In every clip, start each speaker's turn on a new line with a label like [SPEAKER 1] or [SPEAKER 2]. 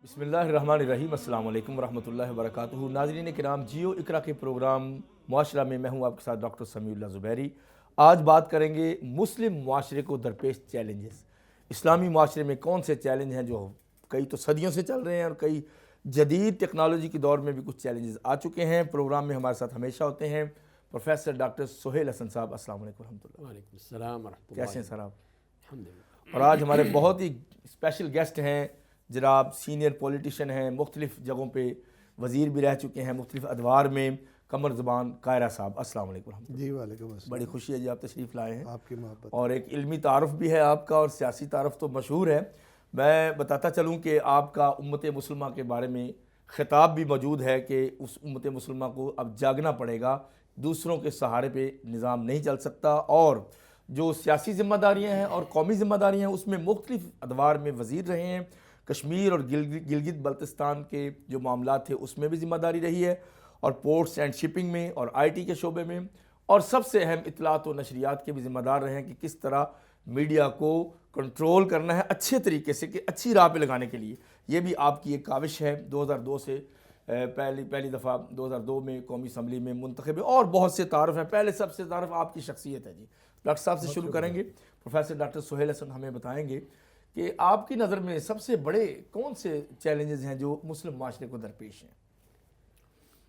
[SPEAKER 1] بسم اللہ الرحمن الرحیم۔ السلام علیکم ورحمۃ اللہ وبرکاتہ۔ ناظرین کرام، جیو اقرا کے پروگرام معاشرہ میں میں ہوں آپ کے ساتھ ڈاکٹر سمیع اللہ زبیری۔ آج بات کریں گے مسلم معاشرے کو درپیش چیلنجز۔ اسلامی معاشرے میں کون سے چیلنج ہیں جو کئی تو صدیوں سے چل رہے ہیں اور کئی جدید ٹیکنالوجی کے دور میں بھی کچھ چیلنجز آ چکے ہیں۔ پروگرام میں ہمارے ساتھ ہمیشہ ہوتے ہیں پروفیسر ڈاکٹر سہیل حسن صاحب۔ السلام علیکم ورحمۃ اللہ۔
[SPEAKER 2] وعلیکم السلام ورحمۃ اللہ۔
[SPEAKER 1] کیسے ہیں سر آپ؟
[SPEAKER 2] الحمدللہ۔
[SPEAKER 1] اور آج ہمارے بہت ہی اسپیشل گیسٹ ہیں جناب، سینئر پولیٹیشین ہیں، مختلف جگہوں پہ وزیر بھی رہ چکے ہیں مختلف ادوار میں، قمر زمان قاہرہ صاحب۔ السلام علیکم ورحمۃ اللہ۔
[SPEAKER 3] جی وعلیکم السلام۔
[SPEAKER 1] بڑی خوشی ہے جی آپ تشریف لائے ہیں،
[SPEAKER 3] آپ کی محبت۔
[SPEAKER 1] اور ایک علمی تعارف بھی ہے آپ کا اور سیاسی تعارف تو مشہور ہے۔ میں بتاتا چلوں کہ آپ کا امت مسلمہ کے بارے میں خطاب بھی موجود ہے کہ اس امت مسلمہ کو اب جاگنا پڑے گا، دوسروں کے سہارے پہ نظام نہیں چل سکتا، اور جو سیاسی ذمہ داریاں ہیں اور قومی ذمہ داریاں ہیں اس میں مختلف ادوار میں وزیر رہے ہیں۔ کشمیر اور گلگت بلتستان کے جو معاملات تھے اس میں بھی ذمہ داری رہی ہے، اور پورٹس اینڈ شپنگ میں اور آئی ٹی کے شعبے میں، اور سب سے اہم اطلاعات و نشریات کے بھی ذمہ دار رہے ہیں کہ کس طرح میڈیا کو کنٹرول کرنا ہے اچھے طریقے سے، کہ اچھی راہ پہ لگانے کے لیے۔ یہ بھی آپ کی ایک کاوش ہے، 2002 سے پہلی دفعہ 2002 میں قومی اسمبلی میں منتخب ہے، اور بہت سے تعارف ہیں۔ پہلے سب سے تعارف آپ کی شخصیت ہے جی۔ ڈاکٹر صاحب سے شروع کریں گے۔ پروفیسر ڈاکٹر سہیل حسن ہمیں بتائیں گے کہ آپ کی نظر میں سب سے بڑے کون سے چیلنجز ہیں جو مسلم معاشرے کو درپیش ہیں؟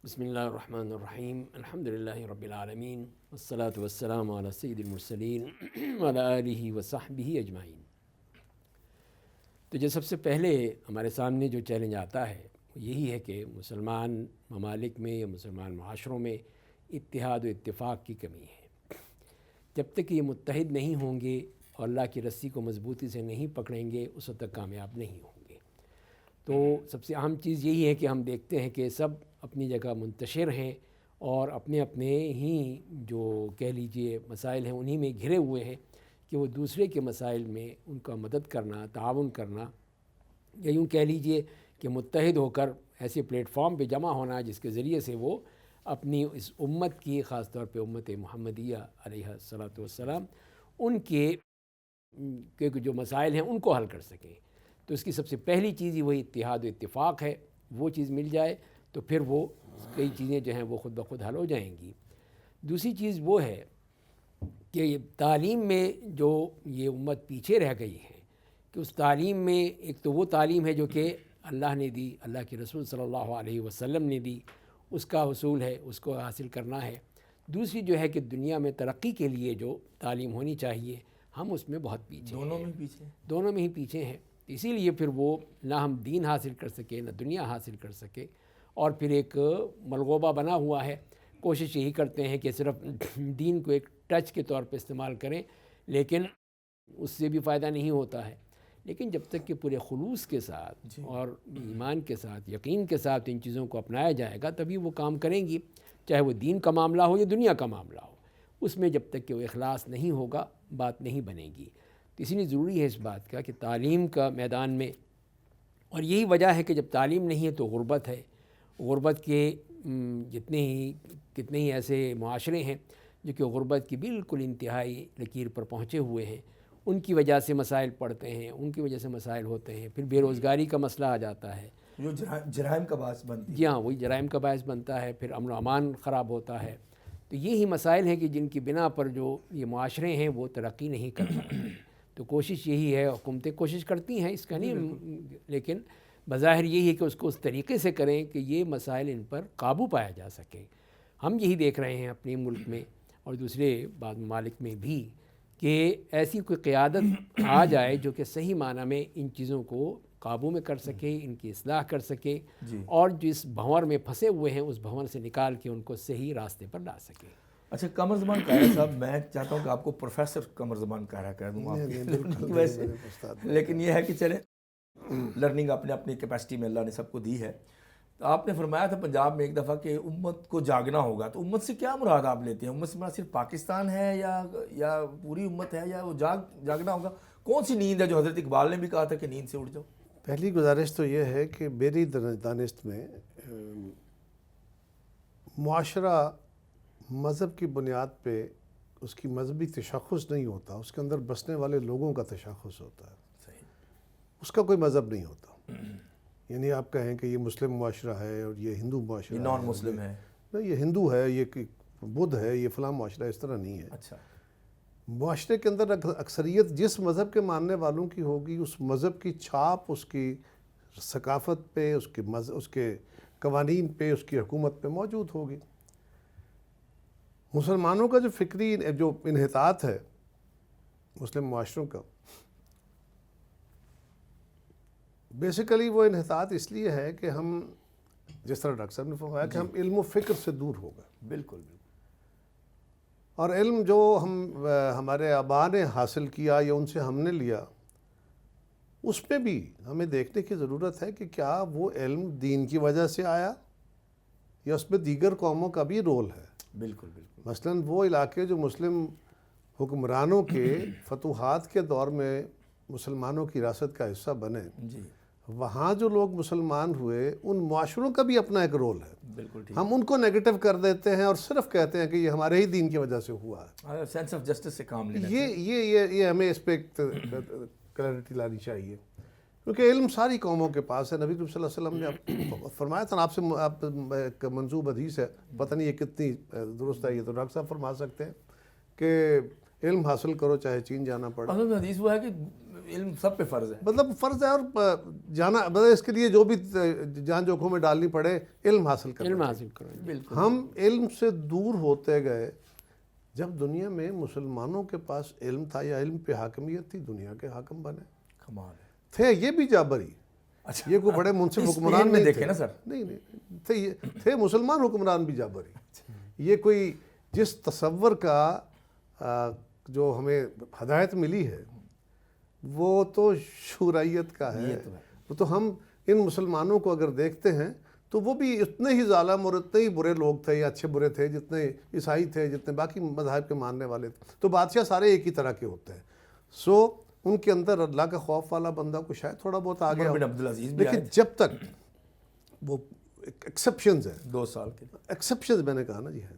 [SPEAKER 2] بسم اللہ الرحمن الرحیم، الحمدللہ رب العالمین، والصلاة والسلام علی سید المرسلین وعلی آلہ وصحبہ اجمعین۔ تو جو سب سے پہلے ہمارے سامنے جو چیلنج آتا ہے وہ یہی ہے کہ مسلمان ممالک میں یا مسلمان معاشروں میں اتحاد و اتفاق کی کمی ہے۔ جب تک یہ متحد نہیں ہوں گے اور اللہ کی رسی کو مضبوطی سے نہیں پکڑیں گے، اس وقت تک کامیاب نہیں ہوں گے۔ تو سب سے اہم چیز یہی ہے کہ ہم دیکھتے ہیں کہ سب اپنی جگہ منتشر ہیں اور اپنے اپنے ہی جو کہہ لیجئے مسائل ہیں انہی میں گھرے ہوئے ہیں، کہ وہ دوسرے کے مسائل میں ان کا مدد کرنا، تعاون کرنا، یا یوں کہہ لیجئے کہ متحد ہو کر ایسے پلیٹ فارم پہ جمع ہونا جس کے ذریعے سے وہ اپنی اس امت کی، خاص طور پہ امت محمدیہ علیہ الصلاۃ والسلام، ان کے جو مسائل ہیں ان کو حل کر سکیں۔ تو اس کی سب سے پہلی چیز ہی وہی اتحاد و اتفاق ہے۔ وہ چیز مل جائے تو پھر وہ کئی چیزیں جو ہیں وہ خود بخود حل ہو جائیں گی۔ دوسری چیز وہ ہے کہ تعلیم میں جو یہ امت پیچھے رہ گئی ہے، کہ اس تعلیم میں ایک تو وہ تعلیم ہے جو کہ اللہ نے دی، اللہ کے رسول صلی اللہ علیہ وسلم نے دی، اس کا حصول ہے، اس کو حاصل کرنا ہے۔ دوسری جو ہے کہ دنیا میں ترقی کے لیے جو تعلیم ہونی چاہیے، ہم اس میں بہت پیچھے ہیں، دونوں میں ہی پیچھے ہیں۔ اسی لیے پھر وہ نہ ہم دین حاصل کر سکے نہ دنیا حاصل کر سکے، اور پھر ایک ملغوبہ بنا ہوا ہے۔ کوشش یہی کرتے ہیں کہ صرف دین کو ایک ٹچ کے طور پہ استعمال کریں، لیکن اس سے بھی فائدہ نہیں ہوتا ہے۔ لیکن جب تک کہ پورے خلوص کے ساتھ اور ایمان کے ساتھ، یقین کے ساتھ ان چیزوں کو اپنایا جائے گا تبھی وہ کام کریں گی، چاہے وہ دین کا معاملہ ہو یا دنیا کا معاملہ ہو۔ اس میں جب تک کہ وہ اخلاص نہیں ہوگا بات نہیں بنے گی۔ تو اسی لیے ضروری ہے اس بات کا کہ تعلیم کا میدان میں، اور یہی وجہ ہے کہ جب تعلیم نہیں ہے تو غربت ہے۔ غربت کے کتنے ہی ایسے معاشرے ہیں جو کہ غربت کی بالکل انتہائی لکیر پر پہنچے ہوئے ہیں، ان کی وجہ سے مسائل پڑتے ہیں، ان کی وجہ سے مسائل ہوتے ہیں۔ پھر بے روزگاری کا مسئلہ آ جاتا ہے،
[SPEAKER 1] جو جرائم کا باعث بنتی ہے۔
[SPEAKER 2] جی ہاں، وہی جرائم کا باعث بنتا ہے، پھر امن و امان خراب ہوتا ہے۔ تو یہی مسائل ہیں کہ جن کی بنا پر جو یہ معاشرے ہیں وہ ترقی نہیں کر پاتے۔ تو کوشش یہی ہے، حکومتیں کوشش کرتی ہیں، اس کا نہیں، لیکن بظاہر یہی ہے کہ اس کو اس طریقے سے کریں کہ یہ مسائل ان پر قابو پایا جا سکے۔ ہم یہی دیکھ رہے ہیں اپنے ملک میں اور دوسرے بعض ممالک میں بھی کہ ایسی کوئی قیادت آ جائے جو کہ صحیح معنی میں ان چیزوں کو قابو میں کر سکے، ان کی اصلاح کر سکے، اور جس بھنور میں پھنسے ہوئے ہیں اس بھنور سے نکال کے ان کو صحیح راستے پر لا سکے۔
[SPEAKER 1] اچھا، قمر زمان قاہرہ صاحب، میں چاہتا ہوں کہ آپ کو پروفیسر قمر زمان قاہرہ کہہ دوں آپ ویسے، لیکن یہ ہے کہ چلیں لرننگ اپنے اپنی کیپیسٹی میں اللہ نے سب کو دی ہے۔ تو آپ نے فرمایا تھا پنجاب میں ایک دفعہ کہ امت کو جاگنا ہوگا، تو امت سے کیا مراد آپ لیتے ہیں؟ امت سے مراد صرف پاکستان ہے یا پوری امت ہے، یا وہ جاگنا ہوگا؟ کون سی نیند ہے جو حضرت اقبال نے بھی کہا تھا کہ نیند سے اٹھ جاؤ؟
[SPEAKER 3] پہلی گزارش تو یہ ہے کہ میری دانست میں معاشرہ مذہب کی بنیاد پہ اس کی مذہبی تشخص نہیں ہوتا، اس کے اندر بسنے والے لوگوں کا تشخص ہوتا ہے۔
[SPEAKER 1] صحیح۔
[SPEAKER 3] اس کا کوئی مذہب نہیں ہوتا۔ یعنی آپ کہیں کہ یہ مسلم معاشرہ ہے اور یہ ہندو معاشرہ
[SPEAKER 1] یہ نان مسلم ہے.
[SPEAKER 3] نہیں، یہ ہندو ہے، یہ بدھ ہے، یہ فلاں معاشرہ، اس طرح نہیں ہے.
[SPEAKER 1] اچھا.
[SPEAKER 3] معاشرے کے اندر اکثریت جس مذہب کے ماننے والوں کی ہوگی، اس مذہب کی چھاپ اس کی ثقافت پہ، اس کے قوانین پہ، اس کی حکومت پہ موجود ہوگی. مسلمانوں کا جو فکری جو انحطاط ہے مسلم معاشروں کا، بیسیکلی وہ انحطاط اس لیے ہے کہ ہم، جس طرح ڈاکٹر صاحب نے فرمایا کہ ہم علم و فکر سے دور ہو گئے.
[SPEAKER 1] بالکل بالکل.
[SPEAKER 3] اور علم جو ہمارے آباء نے حاصل کیا یا ان سے ہم نے لیا، اس میں بھی ہمیں دیکھنے کی ضرورت ہے کہ کیا وہ علم دین کی وجہ سے آیا یا اس میں دیگر قوموں کا بھی رول ہے.
[SPEAKER 1] بالکل بالکل.
[SPEAKER 3] مثلاً وہ علاقے جو مسلم حکمرانوں کے فتوحات کے دور میں مسلمانوں کی ریاست کا حصہ بنے،
[SPEAKER 1] جی
[SPEAKER 3] وہاں جو لوگ مسلمان ہوئے، ان معاشروں کا بھی اپنا ایک رول ہے.
[SPEAKER 1] بالکل ٹھیک.
[SPEAKER 3] ہم ان کو نیگیٹو کر دیتے ہیں اور صرف کہتے ہیں کہ یہ ہمارے ہی دین کی وجہ سے ہوا ہے.
[SPEAKER 1] سینس آف جسٹس سے کام لینا.
[SPEAKER 3] یہ ہمیں اس پہ کلیئرٹی لانی چاہیے، کیونکہ علم ساری قوموں کے پاس ہے. نبی صلی اللہ علیہ وسلم نے فرمایا تھا، آپ ایک منسوب حدیث ہے، پتہ نہیں یہ کتنی درست ہے، یہ تو ڈاکٹر صاحب فرما سکتے ہیں، کہ علم حاصل کرو چاہے چین جانا پڑے.
[SPEAKER 1] اصل میں حدیث وہ ہے کہ علم سب پہ فرض ہے.
[SPEAKER 3] مطلب فرض ہے، اور جانا مطلب اس کے لیے جو بھی جان جوکھوں میں ڈالنی پڑے، علم حاصل کرو.
[SPEAKER 2] علم حاصل کرو.
[SPEAKER 1] بالکل.
[SPEAKER 3] ہم علم سے دور ہوتے گئے. جب دنیا میں مسلمانوں کے پاس علم تھا یا علم پہ حاکمیت تھی، دنیا کے حاکم بنے.
[SPEAKER 1] کمال ہے.
[SPEAKER 3] تھے یہ بھی جابری.
[SPEAKER 1] اچھا.
[SPEAKER 3] یہ کوئی بڑے منصف حکمران
[SPEAKER 1] میں
[SPEAKER 3] نہیں
[SPEAKER 1] دیکھیں
[SPEAKER 3] تھے.
[SPEAKER 1] نا سر.
[SPEAKER 3] نہیں تھے مسلمان حکمران بھی جابری. یہ کوئی جس تصور کا جو ہمیں ہدایت ملی ہے وہ تو شورائیت کا ہے. وہ تو ہم ان مسلمانوں کو اگر دیکھتے ہیں تو وہ بھی اتنے ہی ظالم اور اتنے ہی برے لوگ تھے یا اچھے برے تھے جتنے عیسائی تھے، جتنے باقی مذاہب کے ماننے والے تھے. تو بادشاہ سارے ایک ہی طرح کے ہوتے ہیں. سو ان کے اندر اللہ کا خوف والا بندہ کو شاید تھوڑا بہت آ گیا،
[SPEAKER 1] عمر بن عبدالعزیز بھی
[SPEAKER 3] لیکن جب تک وہ ایکسیپشنز ہیں،
[SPEAKER 1] 2 سال کے.
[SPEAKER 3] ایکسیپشنز میں نے کہا نا جی ہے.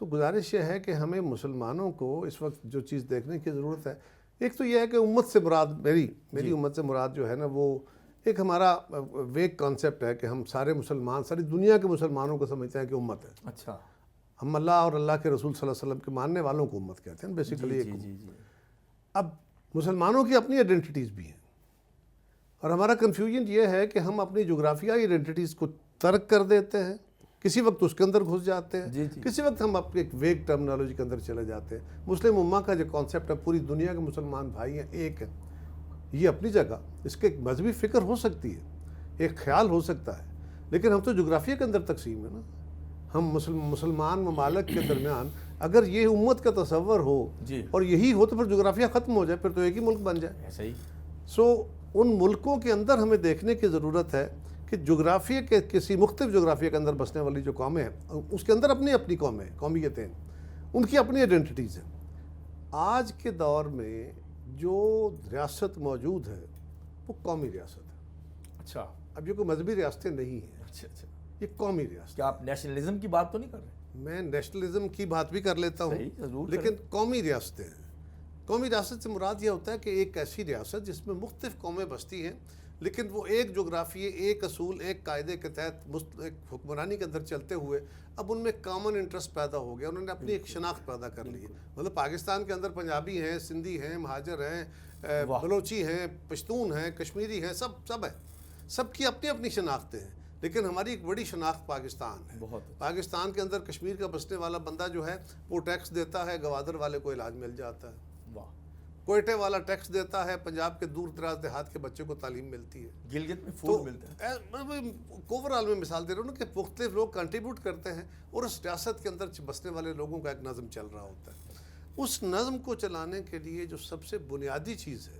[SPEAKER 3] سو گزارش یہ ہے کہ ہمیں مسلمانوں کو اس وقت جو چیز دیکھنے کی ضرورت ہے، ایک تو یہ ہے کہ امت سے مراد میری امت سے مراد جو ہے نا، وہ ایک ہمارا ویک کانسیپٹ ہے کہ ہم سارے مسلمان، ساری دنیا کے مسلمانوں کو سمجھتے ہیں کہ امت ہے.
[SPEAKER 1] اچھا.
[SPEAKER 3] ہم اللہ اور اللہ کے رسول صلی اللہ علیہ وسلم کے ماننے والوں کو امت کہتے ہیں بیسیکلی.
[SPEAKER 1] جی.
[SPEAKER 3] اب مسلمانوں کی اپنی آئیڈینٹیز بھی ہیں، اور ہمارا کنفیوژن یہ ہے کہ ہم اپنی جغرافیائی آئیڈینٹیز کو ترک کر دیتے ہیں، کسی وقت اس کے اندر گھس جاتے ہیں، کسی وقت ہم اپنے ایک ویگ ٹرمنالوجی کے اندر چلے جاتے ہیں. مسلم امہ کا جو کانسیپٹ ہے، پوری دنیا کے مسلمان بھائی ہیں، ایک ہے، یہ اپنی جگہ، اس کے ایک مذہبی فکر ہو سکتی ہے، ایک خیال ہو سکتا ہے، لیکن ہم تو جغرافیہ کے اندر تقسیم ہے نا. ہم مسلمان ممالک کے درمیان اگر یہ امت کا تصور ہو اور یہی ہو تو پھر جغرافیہ ختم ہو جائے، پھر تو ایک ہی ملک بن جائے.
[SPEAKER 1] صحیح.
[SPEAKER 3] سو ان ملکوں کے اندر ہمیں دیکھنے کی ضرورت ہے کہ جغرافیہ کے کسی مختلف جغرافیہ کے اندر بسنے والی جو قومیں ہیں، اس کے اندر اپنی قومیں، قومیتیں، ان کی اپنی آئیڈینٹیز ہیں. آج کے دور میں جو ریاست موجود ہے وہ قومی ریاست ہے.
[SPEAKER 1] اچھا.
[SPEAKER 3] اب یہ کوئی مذہبی ریاستیں نہیں ہیں.
[SPEAKER 1] اچھا.
[SPEAKER 3] یہ قومی ریاست.
[SPEAKER 1] کیا آپ نیشنلزم کی بات تو نہیں کر رہے؟
[SPEAKER 3] میں نیشنلزم کی بات بھی کر لیتا ہوں، لیکن قومی ریاستیں ہیں. قومی ریاست سے مراد یہ ہوتا ہے کہ ایک ایسی ریاست جس میں مختلف قومیں بستی ہیں، لیکن وہ ایک جغرافیے، ایک اصول، ایک قاعدے کے تحت ایک حکمرانی کے اندر چلتے ہوئے اب ان میں کامن انٹرسٹ پیدا ہو گیا، انہوں نے اپنی ایک شناخت پیدا کر لی ہے. مطلب پاکستان کے اندر پنجابی ہیں، سندھی ہیں، مہاجر ہیں، بلوچی ہیں، پشتون ہیں، کشمیری ہیں، سب ہیں، سب کی اپنی شناختیں ہیں. لیکن ہماری ایک بڑی شناخت پاکستان ہے. پاکستان کے اندر کشمیر کا بسنے والا بندہ جو ہے وہ ٹیکس دیتا ہے، گوادر والے کو علاج مل جاتا ہے. کوئٹے والا ٹیکس دیتا ہے، پنجاب کے دور دراز دیہات کے بچے کو تعلیم ملتی ہے.
[SPEAKER 1] گلگت میں فوڈ ملتا ہے.
[SPEAKER 3] اوورآل میں مثال دے رہا ہوں کہ مختلف لوگ کنٹریبیوٹ کرتے ہیں اور اس ریاست کے اندر بسنے والے لوگوں کا ایک نظم چل رہا ہوتا ہے. اس نظم کو چلانے کے لیے جو سب سے بنیادی چیز ہے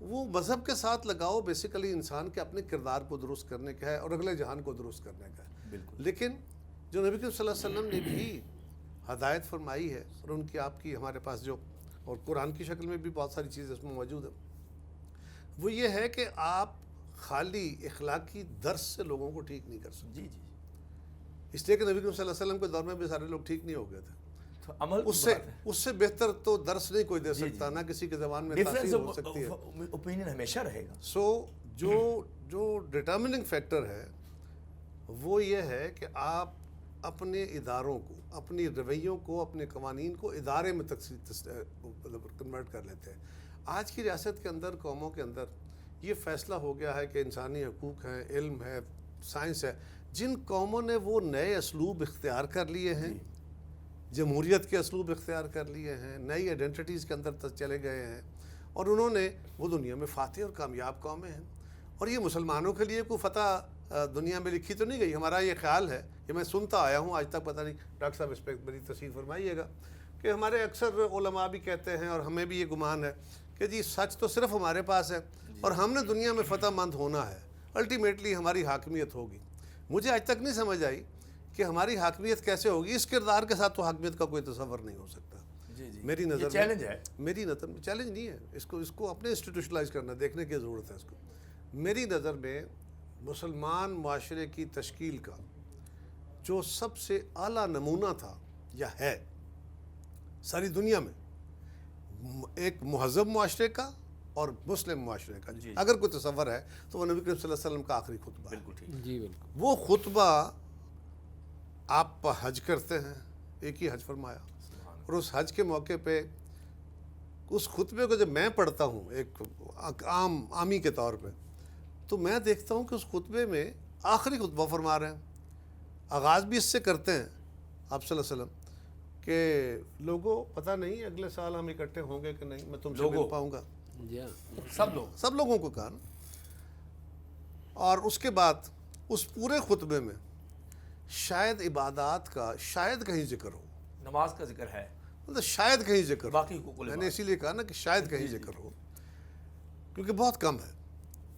[SPEAKER 3] وہ مذہب کے ساتھ لگاؤ بیسیکلی انسان کے اپنے کردار کو درست کرنے کا ہے اور اگلے جہان کو درست کرنے کا ہے. لیکن جو نبی صلی اللہ علیہ وسلم نے بھی ہدایت فرمائی ہے، اور ان کی آپ کی ہمارے پاس جو اور قرآن کی شکل میں بھی بہت ساری چیزیں اس میں موجود ہیں، وہ یہ ہے کہ آپ خالی اخلاقی درس سے لوگوں کو ٹھیک نہیں کر سکتے. اس لیے کہ نبی صلی اللہ علیہ وسلم کے دور میں بھی سارے لوگ ٹھیک نہیں ہو گئے تھے. اس سے بہتر تو درس نہیں کوئی دے سکتا، نہ کسی کے زبان میں تاثیر ہو سکتی ہے.
[SPEAKER 1] اوپینین ہمیشہ رہے گا.
[SPEAKER 3] سو جو ڈٹرمننگ فیکٹر ہے وہ یہ ہے کہ آپ اپنے اداروں کو، اپنی رویوں کو، اپنے قوانین کو ادارے میں مطلب کنورٹ کر لیتے ہیں۔ آج کی ریاست کے اندر، قوموں کے اندر یہ فیصلہ ہو گیا ہے کہ انسانی حقوق ہیں، علم ہے، سائنس ہے، جن قوموں نے وہ نئے اسلوب اختیار کر لیے ہیں، جمہوریت کے اسلوب اختیار کر لیے ہیں، نئی آئیڈینٹیٹیز کے اندر چلے گئے ہیں، اور انہوں نے وہ دنیا میں فاتح اور کامیاب قومیں ہیں۔ اور یہ مسلمانوں کے لیے کوئی فتح دنیا میں لکھی تو نہیں گئی۔ ہمارا یہ خیال ہے، یہ میں سنتا آیا ہوں آج تک، پتہ نہیں ڈاکٹر صاحب اس پہ بڑی تصحیح فرمائیے گا، کہ ہمارے اکثر علماء بھی کہتے ہیں اور ہمیں بھی یہ گمان ہے کہ جی سچ تو صرف ہمارے پاس ہے اور ہم نے دنیا میں فتح مند ہونا ہے، الٹیمیٹلی ہماری حاکمیت ہوگی۔ مجھے آج تک نہیں سمجھ آئی کہ ہماری حاکمیت کیسے ہوگی۔ اس کردار کے ساتھ تو حاکمیت کا کوئی تصور نہیں ہو سکتا۔ میری نظر میں
[SPEAKER 1] چیلنج ہے،
[SPEAKER 3] میری نظر میں چیلنج نہیں ہے، اس کو اپنے انسٹیٹیوشنلائز کرنا، دیکھنے کی ضرورت ہے اس کو۔ میری نظر میں مسلمان معاشرے کی تشکیل کا جو سب سے اعلیٰ نمونہ تھا یا ہے ساری دنیا میں، ایک مہذب معاشرے کا اور مسلم معاشرے کا، اگر کوئی تصور ہے تو وہ نبی کریم صلی اللہ علیہ وسلم کا آخری خطبہ ہے۔
[SPEAKER 1] بالکل ٹھیک،
[SPEAKER 2] جی بالکل۔
[SPEAKER 3] وہ خطبہ آپ حج کرتے ہیں، ایک ہی حج فرمایا، اور اس حج کے موقع پہ اس خطبے کو جب میں پڑھتا ہوں ایک عامی کے طور پہ، تو میں دیکھتا ہوں کہ اس خطبے میں آخری خطبہ فرما رہے ہیں۔ آغاز بھی اس سے کرتے ہیں آپ صلی اللہ علیہ وسلم کہ لوگوں پتہ نہیں اگلے سال ہم اکٹھے ہوں گے کہ نہیں، میں تم سے مل پاؤں گا، سب لوگوں کو کہا نا۔ اور اس کے بعد اس پورے خطبے میں شاید عبادات کا شاید کہیں ذکر ہو،
[SPEAKER 1] نماز کا ذکر ہے،
[SPEAKER 3] مطلب شاید کہیں ذکر ہو،
[SPEAKER 1] باقی حقوق
[SPEAKER 3] میں نے اسی لیے کہا نا کہ شاید کہیں ذکر ہو، کیونکہ بہت کم ہے۔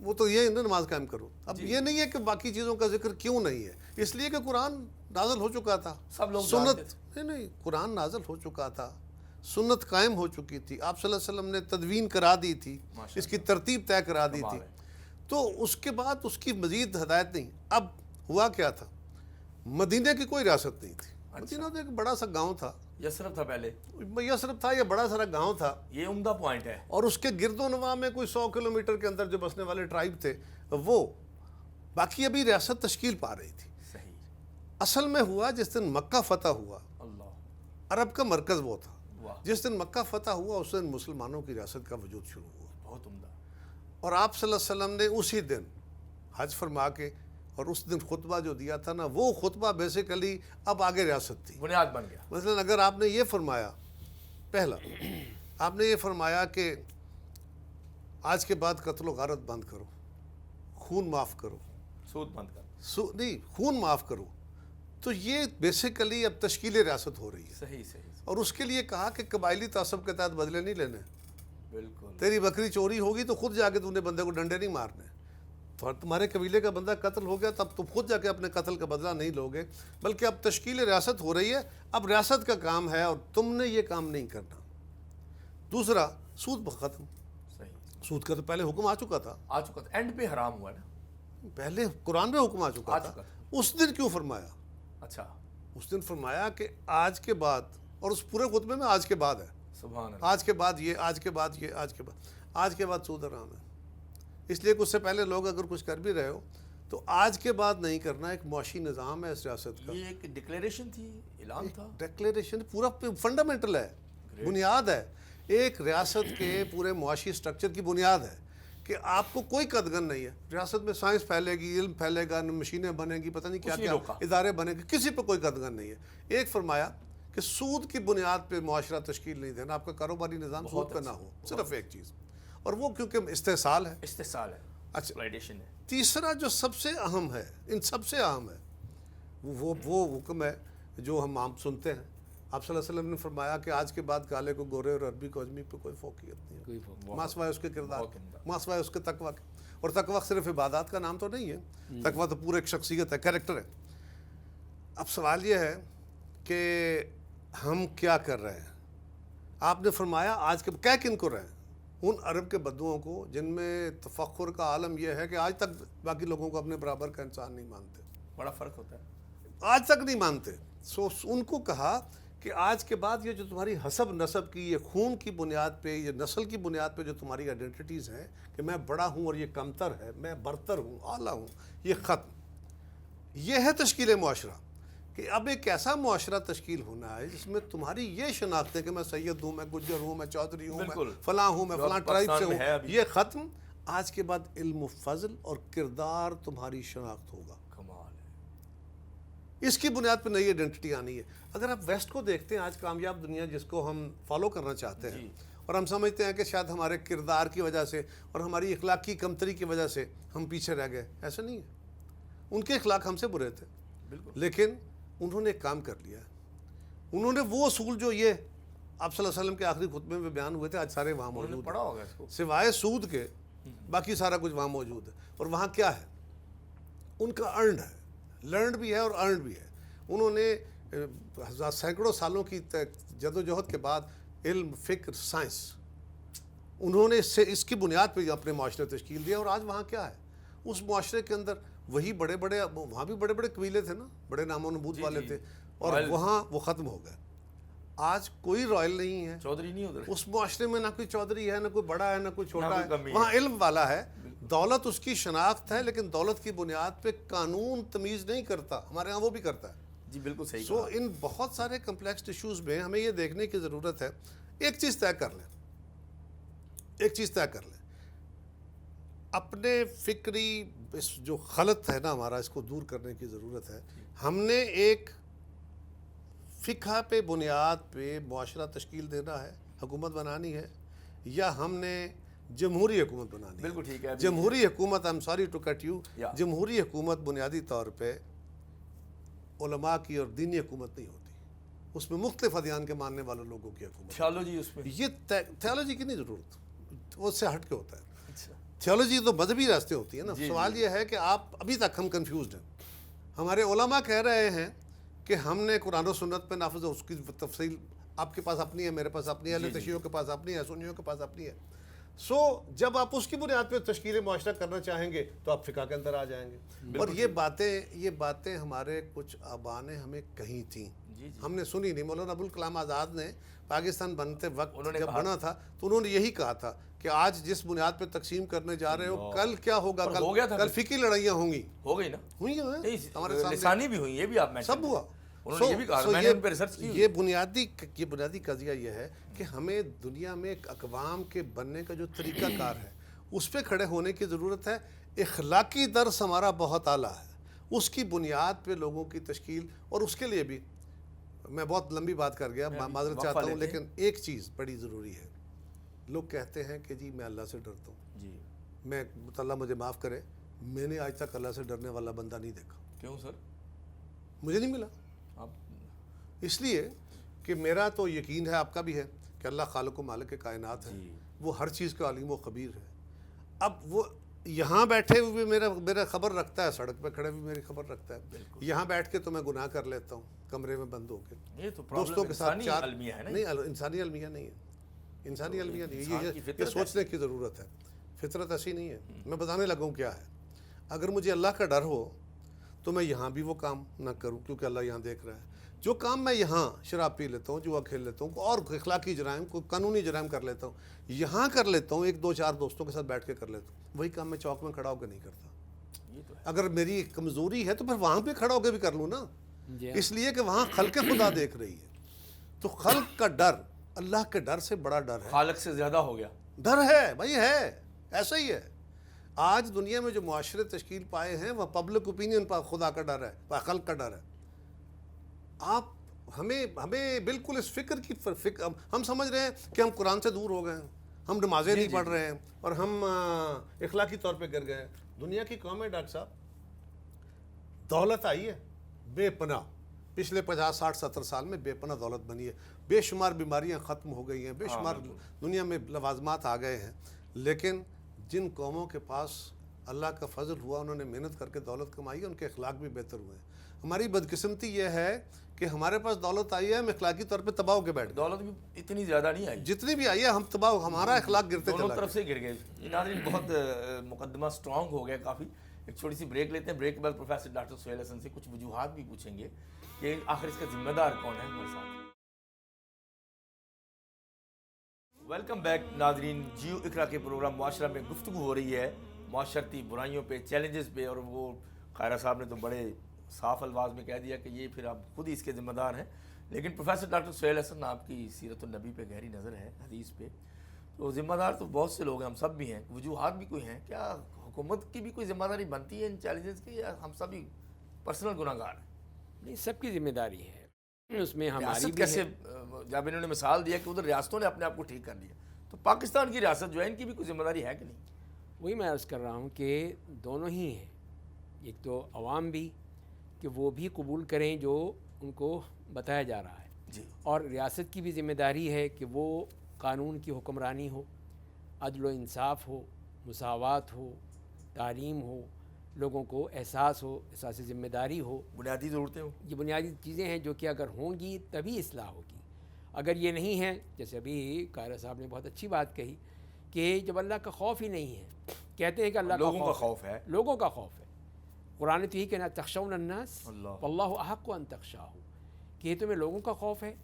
[SPEAKER 3] وہ تو یہ نماز قائم کرو۔ اب یہ نہیں ہے کہ باقی چیزوں کا ذکر کیوں نہیں ہے، اس لیے کہ قرآن نازل ہو چکا تھا،
[SPEAKER 1] سب لوگ
[SPEAKER 3] سنت نہیں قرآن نازل ہو چکا تھا، سنت قائم ہو چکی تھی، آپ صلی اللہ علیہ وسلم نے تدوین کرا دی تھی، اس کی ترتیب طے کرا دی تھی، تو اس کے بعد اس کی مزید ہدایت نہیں۔ اب ہوا کیا تھا، مدینہ کی کوئی ریاست نہیں تھی، مدینہ تو ایک بڑا سا گاؤں تھا،
[SPEAKER 1] یسرف تھا پہلے،
[SPEAKER 3] یسرف تھا، یہ بڑا سارا گاؤں تھا،
[SPEAKER 1] یہ عمدہ پوائنٹ ہے،
[SPEAKER 3] اور اس کے گرد و نواح میں کوئی 100 کلومیٹر کے اندر جو بسنے والے ٹرائب تھے وہ، باقی ابھی ریاست تشکیل پا رہی تھی۔
[SPEAKER 1] صحیح،
[SPEAKER 3] اصل میں ہوا جس دن مکہ فتح ہوا،
[SPEAKER 1] اللہ،
[SPEAKER 3] عرب کا مرکز وہ تھا،
[SPEAKER 1] واہ،
[SPEAKER 3] جس دن مکہ فتح ہوا اس دن مسلمانوں کی ریاست کا وجود شروع ہوا،
[SPEAKER 1] بہت عمدہ،
[SPEAKER 3] اور آپ صلی اللہ علیہ وسلم نے اسی دن حج فرما کے اور اس دن خطبہ جو دیا تھا نا، وہ خطبہ بیسیکلی اب آگے ریاست تھی۔
[SPEAKER 1] بنیاد بن گیا،
[SPEAKER 3] مثلا اگر آپ نے یہ فرمایا، پہلا آپ نے یہ فرمایا کہ آج کے بعد قتل و غارت بند کرو، خون معاف کرو،
[SPEAKER 1] سود بند کر،
[SPEAKER 3] نہیں خون معاف کرو، تو یہ بیسیکلی اب تشکیل ریاست ہو رہی ہے،
[SPEAKER 1] صحیح صحیح،
[SPEAKER 3] اور اس کے لیے کہا کہ قبائلی تعصب کے تحت بدلے نہیں لینے،
[SPEAKER 1] بالکل،
[SPEAKER 3] تیری بکری چوری ہوگی تو خود جا کے تم نے بندے کو ڈنڈے نہیں مارنے، تو تمہارے قبیلے کا بندہ قتل ہو گیا تب تم خود جا کے اپنے قتل کا بدلہ نہیں لوگے، بلکہ اب تشکیل ریاست ہو رہی ہے، اب ریاست کا کام ہے اور تم نے یہ کام نہیں کرنا۔ دوسرا، سود ختم،
[SPEAKER 1] صحیح،
[SPEAKER 3] سود کا تو پہلے حکم آ چکا تھا،
[SPEAKER 1] اینڈ پہ حرام ہوا نا،
[SPEAKER 3] پہلے قرآن میں حکم آ چکا تھا، اس دن کیوں فرمایا؟
[SPEAKER 1] اچھا،
[SPEAKER 3] اس دن فرمایا کہ آج کے بعد، اور اس پورے خطبے میں آج کے بعد ہے،
[SPEAKER 1] سبحان اللہ،
[SPEAKER 3] آج کے بعد یہ، آج کے بعد یہ، آج کے بعد سود حرام ہے، اس لیے کہ اس سے پہلے لوگ اگر کچھ کر بھی رہے ہو تو آج کے بعد نہیں کرنا، ایک معاشی نظام ہے اس ریاست کا،
[SPEAKER 1] یہ ایک ڈکلیریشن تھی، اعلان تھا،
[SPEAKER 3] ڈیکلیریشن پورا فنڈامنٹل ہے، بنیاد ہے، ایک ریاست کے پورے معاشی سٹرکچر کی بنیاد ہے کہ آپ کو کوئی قدغن نہیں ہے، ریاست میں سائنس پھیلے گی، علم پھیلے گا، مشینیں بنیں گی، پتہ نہیں کیا کیا ادارے بنے گے، کسی پہ کوئی قدغن نہیں ہے۔ ایک فرمایا کہ سود کی بنیاد پہ معاشرہ تشکیل نہیں دینا، آپ کا کاروباری نظام سود پہ نہ ہو، صرف ایک چیز، اور وہ کیونکہ استحصال ہے،
[SPEAKER 1] استحصال ہے، ایکسپلائٹیشن ہے۔
[SPEAKER 3] تیسرا جو سب سے اہم ہے، ان سب سے اہم ہے، وہ حکم ہے جو ہم عام سنتے ہیں، آپ صلی اللہ علیہ وسلم نے فرمایا کہ آج کے بعد کالے کو گورے اور عربی کو اجمی پہ کوئی فوقیت نہیں ہے، ماسوائے اس کے کردار، ماسوائے اس کے تقوی کے، اور تقوی صرف عبادات کا نام تو نہیں ہے، تقوی تو پورا ایک شخصیت ہے، کریکٹر ہے۔ اب سوال یہ ہے کہ ہم کیا کر رہے ہیں؟ آپ نے فرمایا آج کے کیا کن کو رہے ہیں؟ ان عرب کے بدوؤں کو جن میں تفخر کا عالم یہ ہے کہ آج تک باقی لوگوں کو اپنے برابر کا انسان نہیں مانتے،
[SPEAKER 1] بڑا فرق ہوتا ہے،
[SPEAKER 3] آج تک نہیں مانتے، سو ان کو کہا کہ آج کے بعد یہ جو تمہاری حسب نسب کی، یہ خون کی بنیاد پہ، یہ نسل کی بنیاد پہ جو تمہاری آئیڈینٹیٹیز ہیں کہ میں بڑا ہوں اور یہ کمتر ہے، میں برتر ہوں، اعلیٰ ہوں، یہ ختم. یہ ہے تشکیل معاشرہ، کہ اب ایک ایسا معاشرہ تشکیل ہونا ہے جس میں تمہاری یہ شناخت ہے کہ میں سید ہوں، میں گجر ہوں، میں چودھری ہوں، میں فلاں ہوں، میں فلاں ٹرائب سے ہوں، یہ ختم. آج کے بعد علم و فضل اور کردار تمہاری شناخت ہوگا.
[SPEAKER 1] کمال ہے.
[SPEAKER 3] اس کی بنیاد پہ نئی آئیڈینٹی آنی ہے. اگر آپ ویسٹ کو دیکھتے ہیں، آج کامیاب دنیا جس کو ہم فالو کرنا چاہتے ہیں اور ہم سمجھتے ہیں کہ شاید ہمارے کردار کی وجہ سے اور ہماری اخلاقی کمتری کی وجہ سے ہم پیچھے رہ گئے، ایسا نہیں ہے. ان کے اخلاق ہم سے برے تھے، لیکن انہوں نے کام کر لیا. انہوں نے وہ اصول جو یہ آپ صلی اللہ علیہ وسلم کے آخری خطبے میں بیان ہوئے تھے، آج سارے وہاں موجود
[SPEAKER 1] پڑھا ہوگا اس کو،
[SPEAKER 3] سوائے سود کے باقی سارا کچھ وہاں موجود ہے. اور وہاں کیا ہے؟ ان کا ارنڈ ہے، لرنڈ بھی ہے اور ارنڈ بھی ہے. انہوں نے سینکڑوں سالوں کی جدوجہد کے بعد علم، فکر، سائنس، انہوں نے اس کی بنیاد پہ اپنے معاشرے تشکیل دیا. اور آج وہاں کیا ہے؟ اس معاشرے کے اندر وہی بڑے بڑے، وہاں بھی بڑے بڑے قبیلے تھے نا، بڑے نام و نمود والے تھے، اور وہاں وہ ختم ہو گئے. آج کوئی رائل نہیں ہے،
[SPEAKER 1] چودھری نہیں ادھر
[SPEAKER 3] اس معاشرے میں، نہ کوئی چودھری ہے، نہ کوئی بڑا ہے، نہ کوئی چھوٹا ہے. وہاں علم والا ہے، دولت اس کی شناخت ہے، لیکن دولت کی بنیاد پہ قانون تمیز نہیں کرتا. ہمارے ہاں وہ بھی کرتا ہے.
[SPEAKER 1] جی بالکل صحیح.
[SPEAKER 3] سو ان بہت سارے کمپلیکس ایشوز میں ہمیں یہ دیکھنے کی ضرورت ہے. ایک چیز طے کر لیں، ایک چیز طے کر لیں، اپنے فکری اس جو خلط ہے نا ہمارا، اس کو دور کرنے کی ضرورت ہے. ہم نے ایک فقہ پہ بنیاد پہ معاشرہ تشکیل دینا ہے، حکومت بنانی ہے، یا ہم نے جمہوری حکومت بنانی ہے؟
[SPEAKER 1] بالکل ٹھیک ہے.
[SPEAKER 3] جمہوری حکومت، I'm sorry to cut you، جمہوری حکومت بنیادی طور پہ علماء کی اور دینی حکومت نہیں ہوتی. اس میں مختلف ادیان کے ماننے والے لوگوں کی حکومت.
[SPEAKER 1] تھیالوجی اس میں،
[SPEAKER 3] یہ تھیالوجی کی نہیں ضرورت، وہ اس سے ہٹ کے ہوتا ہے.
[SPEAKER 1] اچھا
[SPEAKER 3] تھیالوجی تو مذہبی راستے ہوتی ہے نا. سوال یہ ہے کہ آپ ابھی تک ہم کنفیوزڈ ہیں. ہمارے علماء کہہ رہے ہیں کہ ہم نے قرآن و سنت پہ نافذ، اس کی تفصیل آپ کے پاس اپنی ہے، میرے پاس اپنی ہے، اہل تشیعوں کے پاس اپنی ہے، سنیوں کے پاس اپنی ہے. سو جب آپ اس کی بنیاد پہ تشکیل معاشرہ کرنا چاہیں گے تو آپ فقہ کے اندر آ جائیں گے. اور یہ باتیں ہمارے کچھ آباء نے ہمیں کہی تھیں، ہم نے سنی نہیں. مولانا ابوالکلام آزاد نے پاکستان بنتے وقت جب بنا تھا تو انہوں نے یہی کہا تھا کہ آج جس بنیاد پہ تقسیم کرنے جا رہے ہو، کل کیا ہوگا؟ کل فقہی لڑائیاں ہوں گی.
[SPEAKER 1] ہو گئی نا،
[SPEAKER 3] ہوئی ہیں ہمارے سامنے،
[SPEAKER 1] لسانی بھی ہوئی، یہ بھی آپ
[SPEAKER 3] سب ہوا. یہ بنیادی قضیہ یہ ہے کہ ہمیں دنیا میں ایک اقوام کے بننے کا جو طریقہ کار ہے اس پہ کھڑے ہونے کی ضرورت ہے. اخلاقی درس ہمارا بہت اعلیٰ ہے، اس کی بنیاد پہ لوگوں کی تشکیل. اور اس کے لیے بھی میں بہت لمبی بات کر گیا، معذرت چاہتا ہوں، لیکن ایک چیز بڑی ضروری ہے. لوگ کہتے ہیں کہ جی میں اللہ سے ڈرتا ہوں،
[SPEAKER 1] جی
[SPEAKER 3] میں اللہ مجھے معاف کرے، میں نے آج تک اللہ سے ڈرنے والا بندہ نہیں دیکھا.
[SPEAKER 1] کیوں سر؟
[SPEAKER 3] مجھے نہیں ملا. اس لیے کہ میرا تو یقین ہے، آپ کا بھی ہے، کہ اللہ خالق و مالک کائنات ہے، وہ ہر چیز کا علیم و خبیر ہے. اب وہ یہاں بیٹھے ہوئے میرا خبر رکھتا ہے، سڑک پہ کھڑے ہوئے میری خبر رکھتا ہے. یہاں بیٹھ کے تو میں گناہ کر لیتا ہوں کمرے میں بند ہو کے،
[SPEAKER 1] یہ تو
[SPEAKER 3] دوستوں کے ساتھ چار
[SPEAKER 1] المیہ ہے نا.
[SPEAKER 3] نہیں، انسانی المیہ نہیں ہے، انسانی المیہ نہیں ہے. یہ سوچنے کی ضرورت ہے. فطرت ایسی نہیں ہے. میں بتانے لگا ہوں کیا ہے. اگر مجھے اللہ کا ڈر ہو تو میں یہاں بھی وہ کام نہ کروں، کیونکہ اللہ یہاں دیکھ رہا ہے. جو کام میں یہاں شراب پی لیتا ہوں، جوا کھیل لیتا ہوں، اور اخلاقی جرائم، کوئی قانونی جرائم کر لیتا ہوں، یہاں کر لیتا ہوں، 1-2-4 دوستوں کے ساتھ بیٹھ کے کر لیتا ہوں. وہی کام میں چوک میں کھڑا ہو کے نہیں کرتا. اگر میری کمزوری ہے تو پھر وہاں پہ کھڑا ہو کے بھی کر لوں نا. اس لیے کہ وہاں خلق خدا دیکھ رہی ہے. تو خلق کا ڈر اللہ کے ڈر سے بڑا ڈر ہے،
[SPEAKER 1] خالق سے زیادہ ہو گیا.
[SPEAKER 3] ڈر ہے بھائی، ہے ایسا ہی ہے. آج دنیا میں جو معاشرے تشکیل پائے ہیں وہ پبلک اوپینین پر خدا کا ڈر ہے، خلق کا ڈر ہے. آپ ہمیں بالکل اس فکر کی ہم سمجھ رہے ہیں کہ ہم قرآن سے دور ہو گئے ہیں، ہم نمازیں نہیں پڑھ رہے ہیں، اور ہم اخلاقی طور پہ گر گئے ہیں. دنیا کی قوم ہے ڈاکٹر صاحب، دولت آئی ہے بے پناہ، پچھلے 50 60 70 سال میں بے پناہ دولت بنی ہے. بے شمار بیماریاں ختم ہو گئی ہیں، بے شمار دنیا میں لوازمات آ گئے ہیں. لیکن جن قوموں کے پاس اللہ کا فضل ہوا، انہوں نے محنت کر کے دولت کمائی، ان کے اخلاق بھی بہتر ہوئے ہیں. ہماری بدقسمتی یہ ہے کہ ہمارے پاس دولت آئی ہے، ہم اخلاقی طور پہ تباہ ہو کے بیٹھ گئے.
[SPEAKER 1] دولت بھی اتنی زیادہ نہیں آئی،
[SPEAKER 3] جتنی بھی آئی ہے ہم تباہ، ہمارا اخلاق گرتے چلا گیا،
[SPEAKER 1] دونوں طرف سے گر گئے. ناظرین بہت مقدمہ سٹرانگ ہو گیا کافی. ایک چھوٹی سی بریک لیتے ہیں. بریک کے بعد پروفیسر ڈاکٹر سہیل حسن سے کچھ وجوہات بھی پوچھیں گے کہ آخر اس کا ذمہ دار کون ہے ہمارے ساتھ. ویلکم بیک ناظرین، جیو اقرا کے پروگرام معاشرہ میں گفتگو ہو رہی ہے معاشرتی برائیوں پہ، چیلنجز پہ، اور وہ قاہرہ صاحب نے تو بڑے صاف الفاظ میں کہہ دیا کہ یہ پھر آپ خود ہی اس کے ذمہ دار ہیں. لیکن پروفیسر ڈاکٹر سہیل حسن، آپ کی سیرت النبی پہ گہری نظر ہے، حدیث پہ، تو ذمہ دار تو بہت سے لوگ ہیں، ہم سب بھی ہیں، وجوہات بھی کوئی ہیں. کیا حکومت کی بھی کوئی ذمہ داری بنتی ہے ان چیلنجز کی، یا ہم سب ہی پرسنل گناہ گار ہیں؟
[SPEAKER 2] نہیں، سب کی ذمہ داری ہے، اس میں ہماری
[SPEAKER 1] ریاست
[SPEAKER 2] بھی
[SPEAKER 1] کیسے،
[SPEAKER 2] ہے.
[SPEAKER 1] جب انہوں نے مثال دیا کہ ادھر ریاستوں نے اپنے آپ کو ٹھیک کر لیا، تو پاکستان کی ریاست جو ہے ان کی بھی کوئی ذمہ داری ہے کہ نہیں؟
[SPEAKER 2] وہی میں عرض کر رہا ہوں کہ دونوں ہی ہیں. ایک تو عوام بھی کہ وہ بھی قبول کریں جو ان کو بتایا جا رہا ہے،
[SPEAKER 1] جی.
[SPEAKER 2] اور ریاست کی بھی ذمہ داری ہے کہ وہ قانون کی حکمرانی ہو، عدل و انصاف ہو، مساوات ہو، تعلیم ہو، لوگوں کو احساس ہو، احساس ذمہ داری ہو.
[SPEAKER 1] بنیادی ضرورتیں ہوں.
[SPEAKER 2] یہ بنیادی چیزیں ہیں جو کہ اگر ہوں گی تبھی اصلاح ہوگی. اگر یہ نہیں ہے، جیسے ابھی قاہرہ صاحب نے بہت اچھی بات کہی کہ جب اللہ کا خوف ہی نہیں ہے، کہتے ہیں کہ اللہ
[SPEAKER 1] لوگوں کا خوف ہے،
[SPEAKER 2] لوگوں کا خوف ہے. قرآن تو یہی کہنا تخشون الناس
[SPEAKER 1] اللہ
[SPEAKER 2] واللہ احق ان تخشاہ، کہ یہ تمہیں لوگوں کا خوف ہے،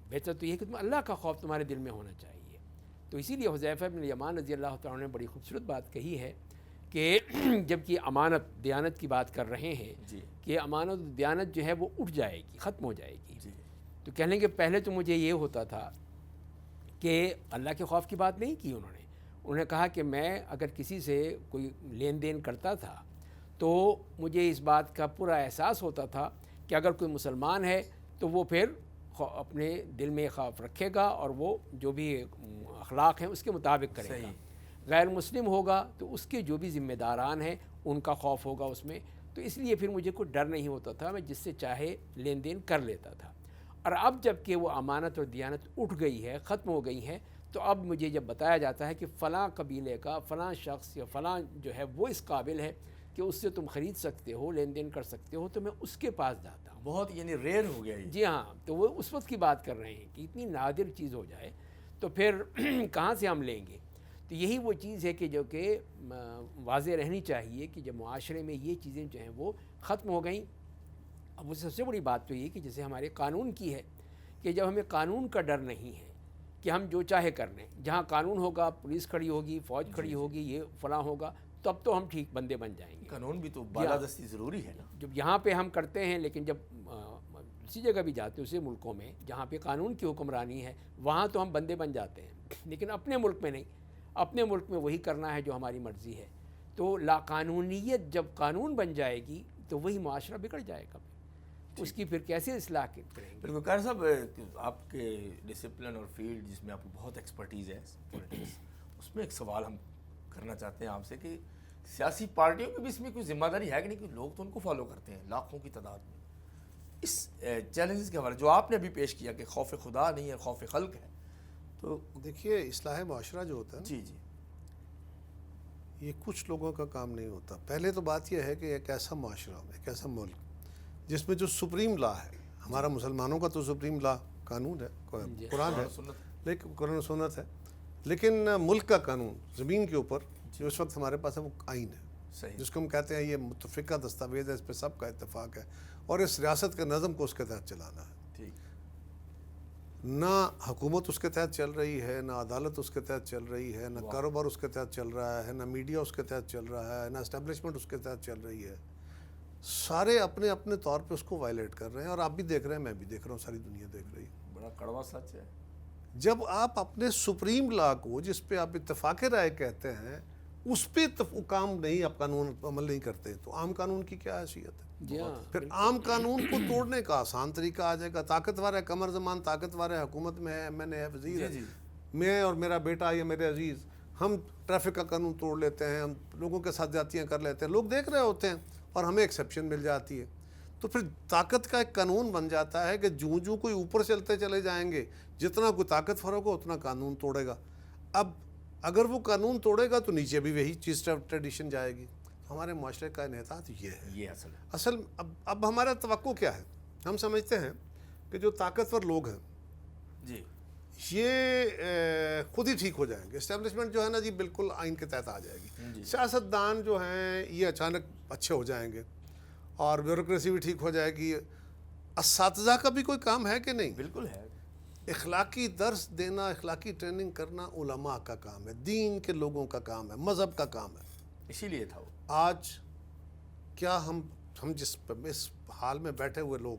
[SPEAKER 2] بہتر تو یہ ہے کہ تم اللہ کا خوف تمہارے دل میں ہونا چاہیے. تو اسی لیے حذیفہ بن الیمان رضی اللہ تعالیٰ عنہ نے بڑی خوبصورت بات کہی ہے کہ جب کہ امانت دیانت کی بات کر رہے ہیں،
[SPEAKER 1] جی
[SPEAKER 2] کہ امانت و دیانت جو ہے وہ اٹھ جائے گی، ختم ہو جائے گی.
[SPEAKER 1] جی
[SPEAKER 2] تو کہنے کہ پہلے تو مجھے یہ ہوتا تھا کہ اللہ کے خوف کی بات نہیں کی انہوں نے کہا کہ میں اگر کسی سے کوئی لین دین کرتا تھا تو مجھے اس بات کا پورا احساس ہوتا تھا کہ اگر کوئی مسلمان ہے تو وہ پھر اپنے دل میں خوف رکھے گا اور وہ جو بھی اخلاق ہیں اس کے مطابق کرے گا.
[SPEAKER 1] صحیح.
[SPEAKER 2] غیر مسلم ہوگا تو اس کے جو بھی ذمہ داران ہیں ان کا خوف ہوگا اس میں. تو اس لیے پھر مجھے کوئی ڈر نہیں ہوتا تھا، میں جس سے چاہے لین دین کر لیتا تھا. اور اب جب کہ وہ امانت اور دیانت اٹھ گئی ہے، ختم ہو گئی ہے، تو اب مجھے جب بتایا جاتا ہے کہ فلاں قبیلے کا فلاں شخص یا فلاں جو ہے وہ اس قابل ہے کہ اس سے تم خرید سکتے ہو، لین دین کر سکتے ہو، تو میں اس کے پاس جاتا ہوں.
[SPEAKER 1] بہت یعنی ریئر ہو گیا یہ.
[SPEAKER 2] جی ہاں، تو وہ اس وقت کی بات کر رہے ہیں کہ اتنی نادر چیز ہو جائے تو پھر کہاں سے ہم لیں گے. تو یہی وہ چیز ہے کہ جو کہ واضح رہنی چاہیے کہ جب معاشرے میں یہ چیزیں جو ہیں وہ ختم ہو گئیں. اب سب سے بڑی بات تو یہ کہ جیسے ہمارے قانون کی ہے کہ جب ہمیں قانون کا ڈر نہیں ہے کہ ہم جو چاہے کر لیں، جہاں قانون ہوگا، پولیس کھڑی ہوگی، فوج کھڑی ہوگی، یہ فلاں ہوگا، تب تو ہم ٹھیک بندے بن جائیں گے.
[SPEAKER 1] قانون بھی تو بالادستی ضروری ہے نا.
[SPEAKER 2] جب یہاں پہ ہم کرتے ہیں، لیکن جب اسی جگہ بھی جاتے ہیں، اسی ملکوں میں جہاں پہ قانون کی حکمرانی ہے، وہاں تو ہم بندے بن جاتے ہیں. لیکن اپنے ملک میں نہیں، اپنے ملک میں وہی کرنا ہے جو ہماری مرضی ہے. تو لا قانونیت جب قانون بن جائے گی تو وہی معاشرہ بگڑ جائے گا. اس کی پھر کیسے اصلاح کریں گے؟
[SPEAKER 1] بالکل. قاہر صاحب، آپ کے ڈسپلن اور فیلڈ جس میں آپ کو بہت ایکسپرٹیز ہے پولیٹکس، اس میں ایک سوال ہم کرنا چاہتے ہیں آپ سے کہ سیاسی پارٹیوں کی بھی اس میں کوئی ذمہ داری ہے کہ نہیں؟ کہ لوگ تو ان کو فالو کرتے ہیں لاکھوں کی تعداد میں. اس چیلنجز کے حوالے جو آپ نے ابھی پیش کیا کہ خوف خدا نہیں ہے، خوف خلق ہے، تو
[SPEAKER 3] دیکھیے اصلاح معاشرہ جو ہوتا ہے نا،
[SPEAKER 1] جی جی
[SPEAKER 3] یہ کچھ لوگوں کا کام نہیں ہوتا. پہلے تو بات یہ ہے کہ ایک ایسا معاشرہ، ایک ایسا ملک جس میں جو سپریم لا ہے، ہمارا مسلمانوں کا تو سپریم لا قانون ہے، قرآن ہے، لیکن قرآن و سنت ہے. لیکن ملک کا قانون زمین کے اوپر جو اس وقت ہمارے پاس ہے وہ آئین ہے،
[SPEAKER 1] صحیح.
[SPEAKER 3] جس کو ہم کہتے ہیں یہ متفقہ دستاویز ہے، اس پہ سب کا اتفاق ہے، اور اس ریاست کے نظم کو اس کے تحت چلانا ہے.
[SPEAKER 1] ٹھیک.
[SPEAKER 3] نہ حکومت اس کے تحت چل رہی ہے، نہ عدالت اس کے تحت چل رہی ہے، نہ کاروبار اس کے تحت چل رہا ہے، نہ میڈیا اس کے تحت چل رہا ہے، نہ اسٹیبلشمنٹ اس کے تحت چل رہی ہے. سارے اپنے اپنے طور پہ اس کو وائلیٹ کر رہے ہیں، اور آپ بھی دیکھ رہے ہیں، میں بھی دیکھ رہا ہوں، ساری دنیا دیکھ رہی ہے.
[SPEAKER 1] بڑا کڑوا سچ ہے.
[SPEAKER 3] جب آپ اپنے سپریم لا کو، جس پہ آپ اتفاق رائے کہتے ہیں، اس پہ کام نہیں، آپ قانون عمل نہیں کرتے، تو عام قانون کی کیا حیثیت ہے؟
[SPEAKER 2] جی ہاں.
[SPEAKER 3] پھر عام قانون کو توڑنے کا آسان طریقہ آ جائے گا. طاقتور ہے، قمر زمان طاقتور ہے، حکومت میں ہے، میں نے ہے، وزیر ہے، میں اور میرا بیٹا یا میرے عزیز ہم ٹریفک کا قانون توڑ لیتے ہیں، ہم لوگوں کے ساتھ زیادتیاں کر لیتے ہیں، لوگ دیکھ رہے ہوتے ہیں اور ہمیں ایکسیپشن مل جاتی ہے. تو پھر طاقت کا ایک قانون بن جاتا ہے کہ جو کوئی اوپر چلتے چلے جائیں گے، جتنا کوئی طاقتور ہوگا اتنا قانون توڑے گا. اب اگر وہ قانون توڑے گا تو نیچے بھی وہی چیز ٹریڈیشن جائے گی. ہمارے معاشرے کا انحطاط یہ ہے.
[SPEAKER 1] یہ اصل
[SPEAKER 3] اب ہمارا توقع کیا ہے؟ ہم سمجھتے ہیں کہ جو طاقتور لوگ ہیں
[SPEAKER 1] جی
[SPEAKER 3] یہ خود ہی ٹھیک ہو جائیں گے. اسٹیبلشمنٹ جو ہے نا جی بالکل آئین کے تحت آ جائے گی. سیاستدان جو ہیں یہ اچانک اچھے ہو جائیں گے اور بیوروکریسی بھی ٹھیک ہو جائے گی. اساتذہ کا بھی کوئی کام ہے کہ نہیں؟
[SPEAKER 1] بالکل ہے.
[SPEAKER 3] اخلاقی درس دینا، اخلاقی ٹریننگ کرنا علماء کا کام ہے، دین کے لوگوں کا کام ہے، مذہب کا کام ہے۔
[SPEAKER 1] اسی لیے تھا وہ۔
[SPEAKER 3] آج کیا ہم جس اس حال میں بیٹھے ہوئے لوگ،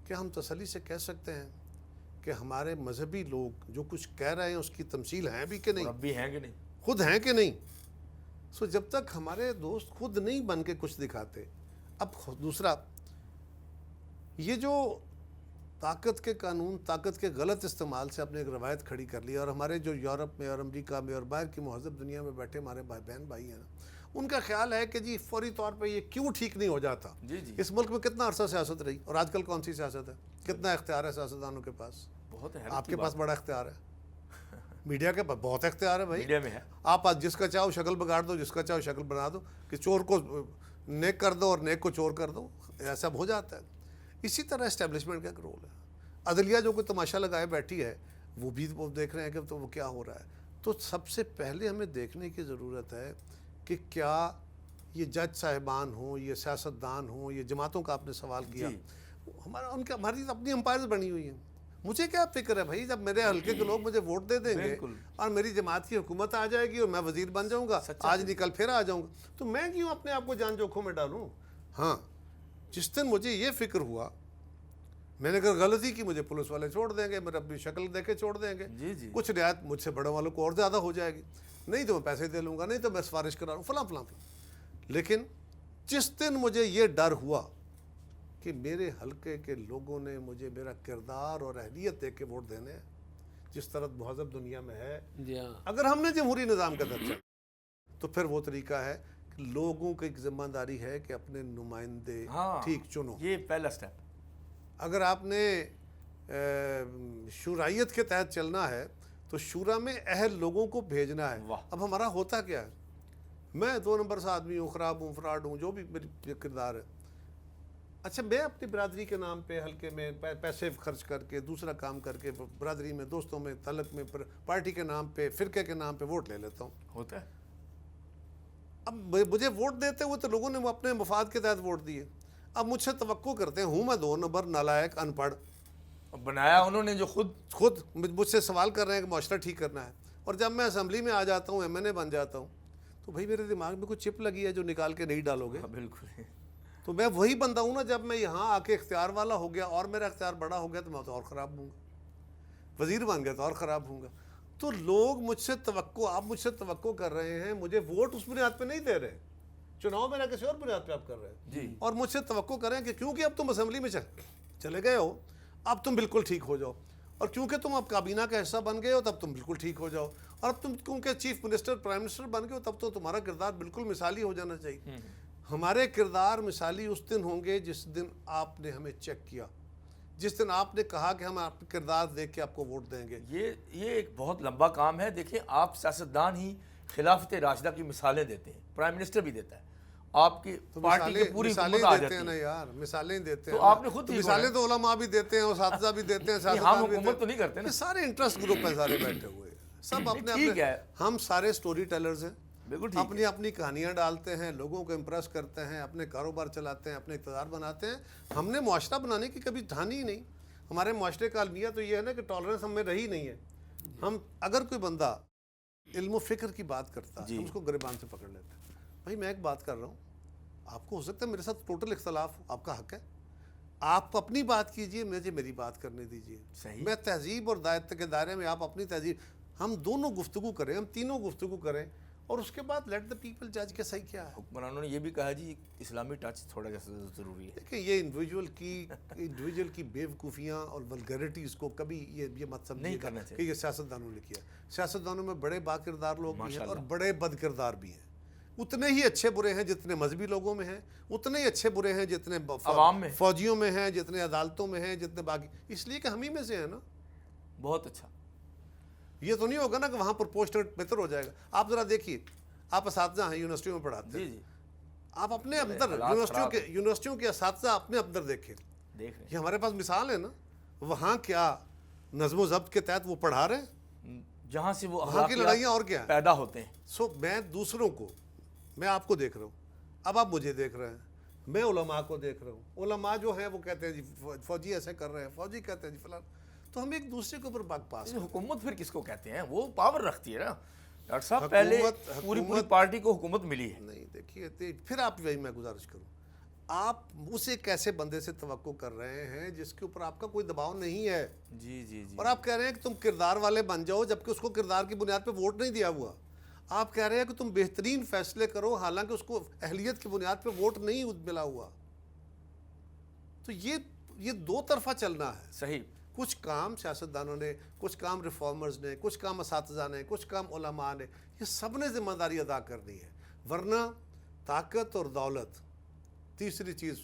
[SPEAKER 3] کیا ہم تسلی سے کہہ سکتے ہیں کہ ہمارے مذہبی لوگ جو کچھ کہہ رہے ہیں اس کی تمثیل ہیں بھی کہ نہیں؟
[SPEAKER 1] اب بھی ہیں کہ نہیں؟
[SPEAKER 3] خود ہیں کہ نہیں؟ سو جب تک ہمارے دوست خود نہیں بن کے کچھ دکھاتے۔ اب دوسرا، یہ جو طاقت کے قانون، طاقت کے غلط استعمال سے اپنے ایک روایت کھڑی کر لی، اور ہمارے جو یورپ میں اور امریکہ میں اور باہر کی مہذب دنیا میں بیٹھے ہمارے بہن بھائی ہیں نا، ان کا خیال ہے کہ جی فوری طور پہ یہ کیوں ٹھیک نہیں ہو جاتا۔
[SPEAKER 1] جی جی،
[SPEAKER 3] اس ملک میں کتنا عرصہ سیاست رہی، اور آج کل کون سی سیاست ہے؟ کتنا اختیار ہے سیاستدانوں کے پاس؟
[SPEAKER 1] بہت ہے۔
[SPEAKER 3] آپ کے پاس بڑا اختیار ہے، میڈیا کے پاس بہت اختیار ہے بھائی۔
[SPEAKER 1] میڈیا میں ہے۔
[SPEAKER 3] آپ آج جس کا چاہو شکل بگاڑ دو، جس کا چاہو شکل بنا دو، کہ چور کو نیک کر دو اور نیک کو چور کر دو، ایسا ہو جاتا ہے۔ اسی طرح اسٹیبلشمنٹ کا ایک رول ہے۔ عدلیہ جو کوئی تماشا لگائے بیٹھی ہے، وہ بھی وہ دیکھ رہے ہیں کہ تو وہ کیا ہو رہا ہے۔ تو سب سے پہلے ہمیں دیکھنے کی ضرورت ہے کہ کیا یہ جج صاحبان ہوں، یہ سیاستدان ہوں، یہ جماعتوں کا آپ نے سوال کیا، ہماری اپنی امپائرز بنی ہوئی ہیں۔ مجھے کیا فکر ہے بھائی، جب میرے حلقے کے لوگ مجھے ووٹ دے دیں گے اور میری جماعت کی حکومت آ جائے گی اور میں وزیر بن جاؤں گا، آج نہیں کل پھر آ جاؤں گا، تو میں کیوں اپنے آپ کو جان جوکھوں میں ڈالوں؟ ہاں، جس دن مجھے یہ فکر ہوا، میں نے اگر غلطی کی مجھے پولیس والے چھوڑ دیں گے، میرا اپنی شکل دے کے چھوڑ دیں گے، کچھ رعایت مجھ سے بڑوں والوں کو اور زیادہ ہو جائے گی، نہیں تو میں پیسے دے لوں گا، نہیں تو میں سفارش کرا لوں فلاں فلاں فلاں۔ لیکن جس دن مجھے یہ ڈر ہوا کہ میرے حلقے کے لوگوں نے مجھے میرا کردار اور اہلیت دیکھ کے ووٹ دینے ہیں، جس طرح مہذب دنیا میں ہے، اگر ہم نے جمہوری نظام کا درجہ، تو پھر وہ طریقہ ہے کہ لوگوں کی ایک ذمہ داری ہے کہ اپنے نمائندے ٹھیک چنو۔
[SPEAKER 1] یہ پہلا سٹیپ۔
[SPEAKER 3] اگر آپ نے شورائیت کے تحت چلنا ہے تو شورا میں اہل لوگوں کو بھیجنا ہے۔ اب ہمارا ہوتا کیا ہے، میں 2 نمبر سے آدمی ہوں، خراب ہوں، فراڈ ہوں، جو بھی میری کردار ہے، اچھا میں اپنی برادری کے نام پہ حلقے میں پیسے خرچ کر کے، دوسرا کام کر کے، برادری میں، دوستوں میں، تعلق میں، پارٹی کے نام پہ، فرقے کے نام پہ ووٹ لے لیتا ہوں۔
[SPEAKER 1] ہوتا ہے۔
[SPEAKER 3] اب مجھے ووٹ دیتے ہوئے تو لوگوں نے اپنے مفاد کے تحت ووٹ دیے، اب مجھ سے توقع کرتے ہیں، ہوں میں 2 نمبر، نالائق، ان پڑھ،
[SPEAKER 1] بنایا انہوں نے جو خود
[SPEAKER 3] مجھ سے سوال کر رہے ہیں کہ معاشرہ ٹھیک کرنا ہے، اور جب میں اسمبلی میں آ جاتا ہوں، ایم این اے بن جاتا ہوں، تو بھائی میرے دماغ میں کچھ چپ لگی ہے جو نکال کے نہیں ڈالو گے۔
[SPEAKER 1] بالکل،
[SPEAKER 3] تو میں وہی بندہ ہوں نا، جب میں یہاں آ کے اختیار والا ہو گیا اور میرا اختیار بڑا ہو گیا تو میں تو اور خراب ہوں گا، وزیر بن گیا تو اور خراب ہوں گا۔ تو لوگ مجھ سے توقع، آپ مجھ سے توقع کر رہے ہیں، مجھے ووٹ اس بنیاد پہ نہیں دے رہے، چناؤ میرا کسی اور بنیاد پہ آپ کر رہے ہیں، اور مجھ سے توقع کریں کہ کیونکہ اب تم اسمبلی میں چلے گئے ہو، اب تم بالکل ٹھیک ہو جاؤ، اور کیونکہ تم اب کابینہ کا حصہ بن گئے ہو تب تم بالکل ٹھیک ہو جاؤ، اور اب تم کیونکہ چیف منسٹر، پرائم منسٹر بن گئے ہو تب تو تمہارا کردار بالکل مثالی ہو جانا چاہیے۔ ہمارے کردار مثالی اس دن ہوں گے جس دن آپ نے ہمیں چیک کیا، جس دن آپ نے کہا کہ ہم آپ کے کردار دیکھ کے آپ کو ووٹ دیں گے۔
[SPEAKER 1] یہ ایک بہت لمبا کام ہے۔ دیکھیں، آپ سیاستدان ہی خلافت راشدہ کی مثالیں دیتے ہیں، پرائم منسٹر بھی دیتا ہے، آپ کی پارٹی کی پوری حکومت آ جاتی ہے
[SPEAKER 3] نا یار، مثالیں دیتے ہیں،
[SPEAKER 1] تو آپ نے خود
[SPEAKER 3] مثالیں تو علماء بھی دیتے ہیں، اساتذہ بھی دیتے ہیں،
[SPEAKER 1] ہم حکومت تو نہیں کرتے نا،
[SPEAKER 3] سارے انٹرسٹ گروپ ہیں سارے بیٹھے ہوئے، سب اپنے اپنے، ہم سارے سٹوری ٹیلرز ہیں، اپنی اپنی کہانیاں ڈالتے ہیں، لوگوں کو امپریس کرتے ہیں، اپنے کاروبار چلاتے ہیں، اپنے اقتدار بناتے ہیں۔ ہم نے معاشرہ بنانے کی کبھی ٹھانی ہی نہیں۔ ہمارے معاشرے کا المیہ تو یہ ہے نا کہ ٹالرنس ہم میں رہی نہیں ہے۔ ہم اگر کوئی بندہ علم و فکر کی بات کرتا ہے ہم اس کو گریبان سے پکڑ لیتے ہیں۔ بھائی میں ایک بات کر رہا ہوں، آپ کو ہو سکتا ہے میرے ساتھ ٹوٹل اختلاف ہو، آپ کا حق ہے، آپ اپنی بات کیجئے، مجھے میری بات کرنے دیجئے۔ میں تہذیب اور دائرے کے دائرے میں، آپ اپنی تہذیب، ہم دونوں گفتگو کریں، ہم تینوں گفتگو کریں، اور اس کے بعد لیٹ دا پیپل جج کہ صحیح کیا ہے۔
[SPEAKER 1] حکمرانوں نے یہ بھی کہا جی اسلامی ٹچ تھوڑا ضروری ہے۔
[SPEAKER 3] دیکھیں یہ انڈیویجول کی بیوقوفیاں اور ولگریٹیز کو کبھی یہ مت سمجھیے کہ یہ سیاستدانوں نے کیا۔ سیاستدانوں میں بڑے با کردار لوگ بھی ہیں اور بڑے بد کردار بھی ہیں، اتنے ہی اچھے برے ہیں جتنے مذہبی لوگوں میں ہیں، اتنے ہی اچھے برے ہیں جتنے
[SPEAKER 1] عوام میں،
[SPEAKER 3] فوجیوں میں ہیں، جتنے عدالتوں میں ہیں، جتنے باقی، اس لیے کہ ہم ہی میں سے ہیں نا۔
[SPEAKER 1] بہت اچھا۔ یہ
[SPEAKER 3] تو نہیں ہوگا نا کہ وہاں پر پوسٹ بہتر ہو جائے گا۔ آپ ذرا دیکھیے، آپ اساتذہ ہیں، یونیورسٹیوں میں پڑھاتے ہیں، آپ اپنے اندر یونیورسٹیوں کے اساتذہ اپنے اندر دیکھیں، یہ ہمارے پاس مثال ہے نا، وہاں کیا نظم و ضبط کے تحت وہ پڑھا رہے ہیں،
[SPEAKER 1] جہاں سے وہ
[SPEAKER 3] وہاں کی لڑائیاں اور کیا
[SPEAKER 1] پیدا ہوتے ہیں۔
[SPEAKER 3] سو میں دوسروں کو، میں آپ کو دیکھ رہا ہوں، اب آپ مجھے دیکھ رہے ہیں، میں علماء کو دیکھ رہا ہوں، علماء جو ہیں وہ کہتے ہیں جی فوجی ایسے کر رہے ہیں، فوجی کہتے ہیں جی فلاں، تو ہم ایک دوسرے کے اوپر بگ پاس کریں۔
[SPEAKER 1] حکومت پھر کس کو کہتے ہیں؟ وہ پاور رکھتی ہے نا ڈاکٹر صاحب، پہلے پوری پارٹی کو حکومت ملی ہے۔
[SPEAKER 3] نہیں دیکھیے پھر آپ وہی میں گزارش کروں، آپ اس ایک ایسے بندے سے توقع کر رہے ہیں جس کے اوپر آپ کا کوئی دباؤ نہیں ہے،
[SPEAKER 1] جی جی جی،
[SPEAKER 3] اور آپ کہہ رہے ہیں کہ تم کردار والے بن جاؤ، جبکہ اس کو کردار کی بنیاد پہ ووٹ نہیں دیا ہوا۔ آپ کہہ رہے ہیں کہ تم بہترین فیصلے کرو، حالانکہ اس کو اہلیت کی بنیاد پہ ووٹ نہیں ملا ہوا۔ تو یہ دو طرفہ چلنا ہے۔
[SPEAKER 1] صحیح۔
[SPEAKER 3] کچھ کام سیاستدانوں نے، کچھ کام ریفارمرز نے، کچھ کام اساتذہ نے، کچھ کام علماء نے، یہ سب نے ذمہ داری ادا کرنی ہے، ورنہ طاقت اور دولت، تیسری چیز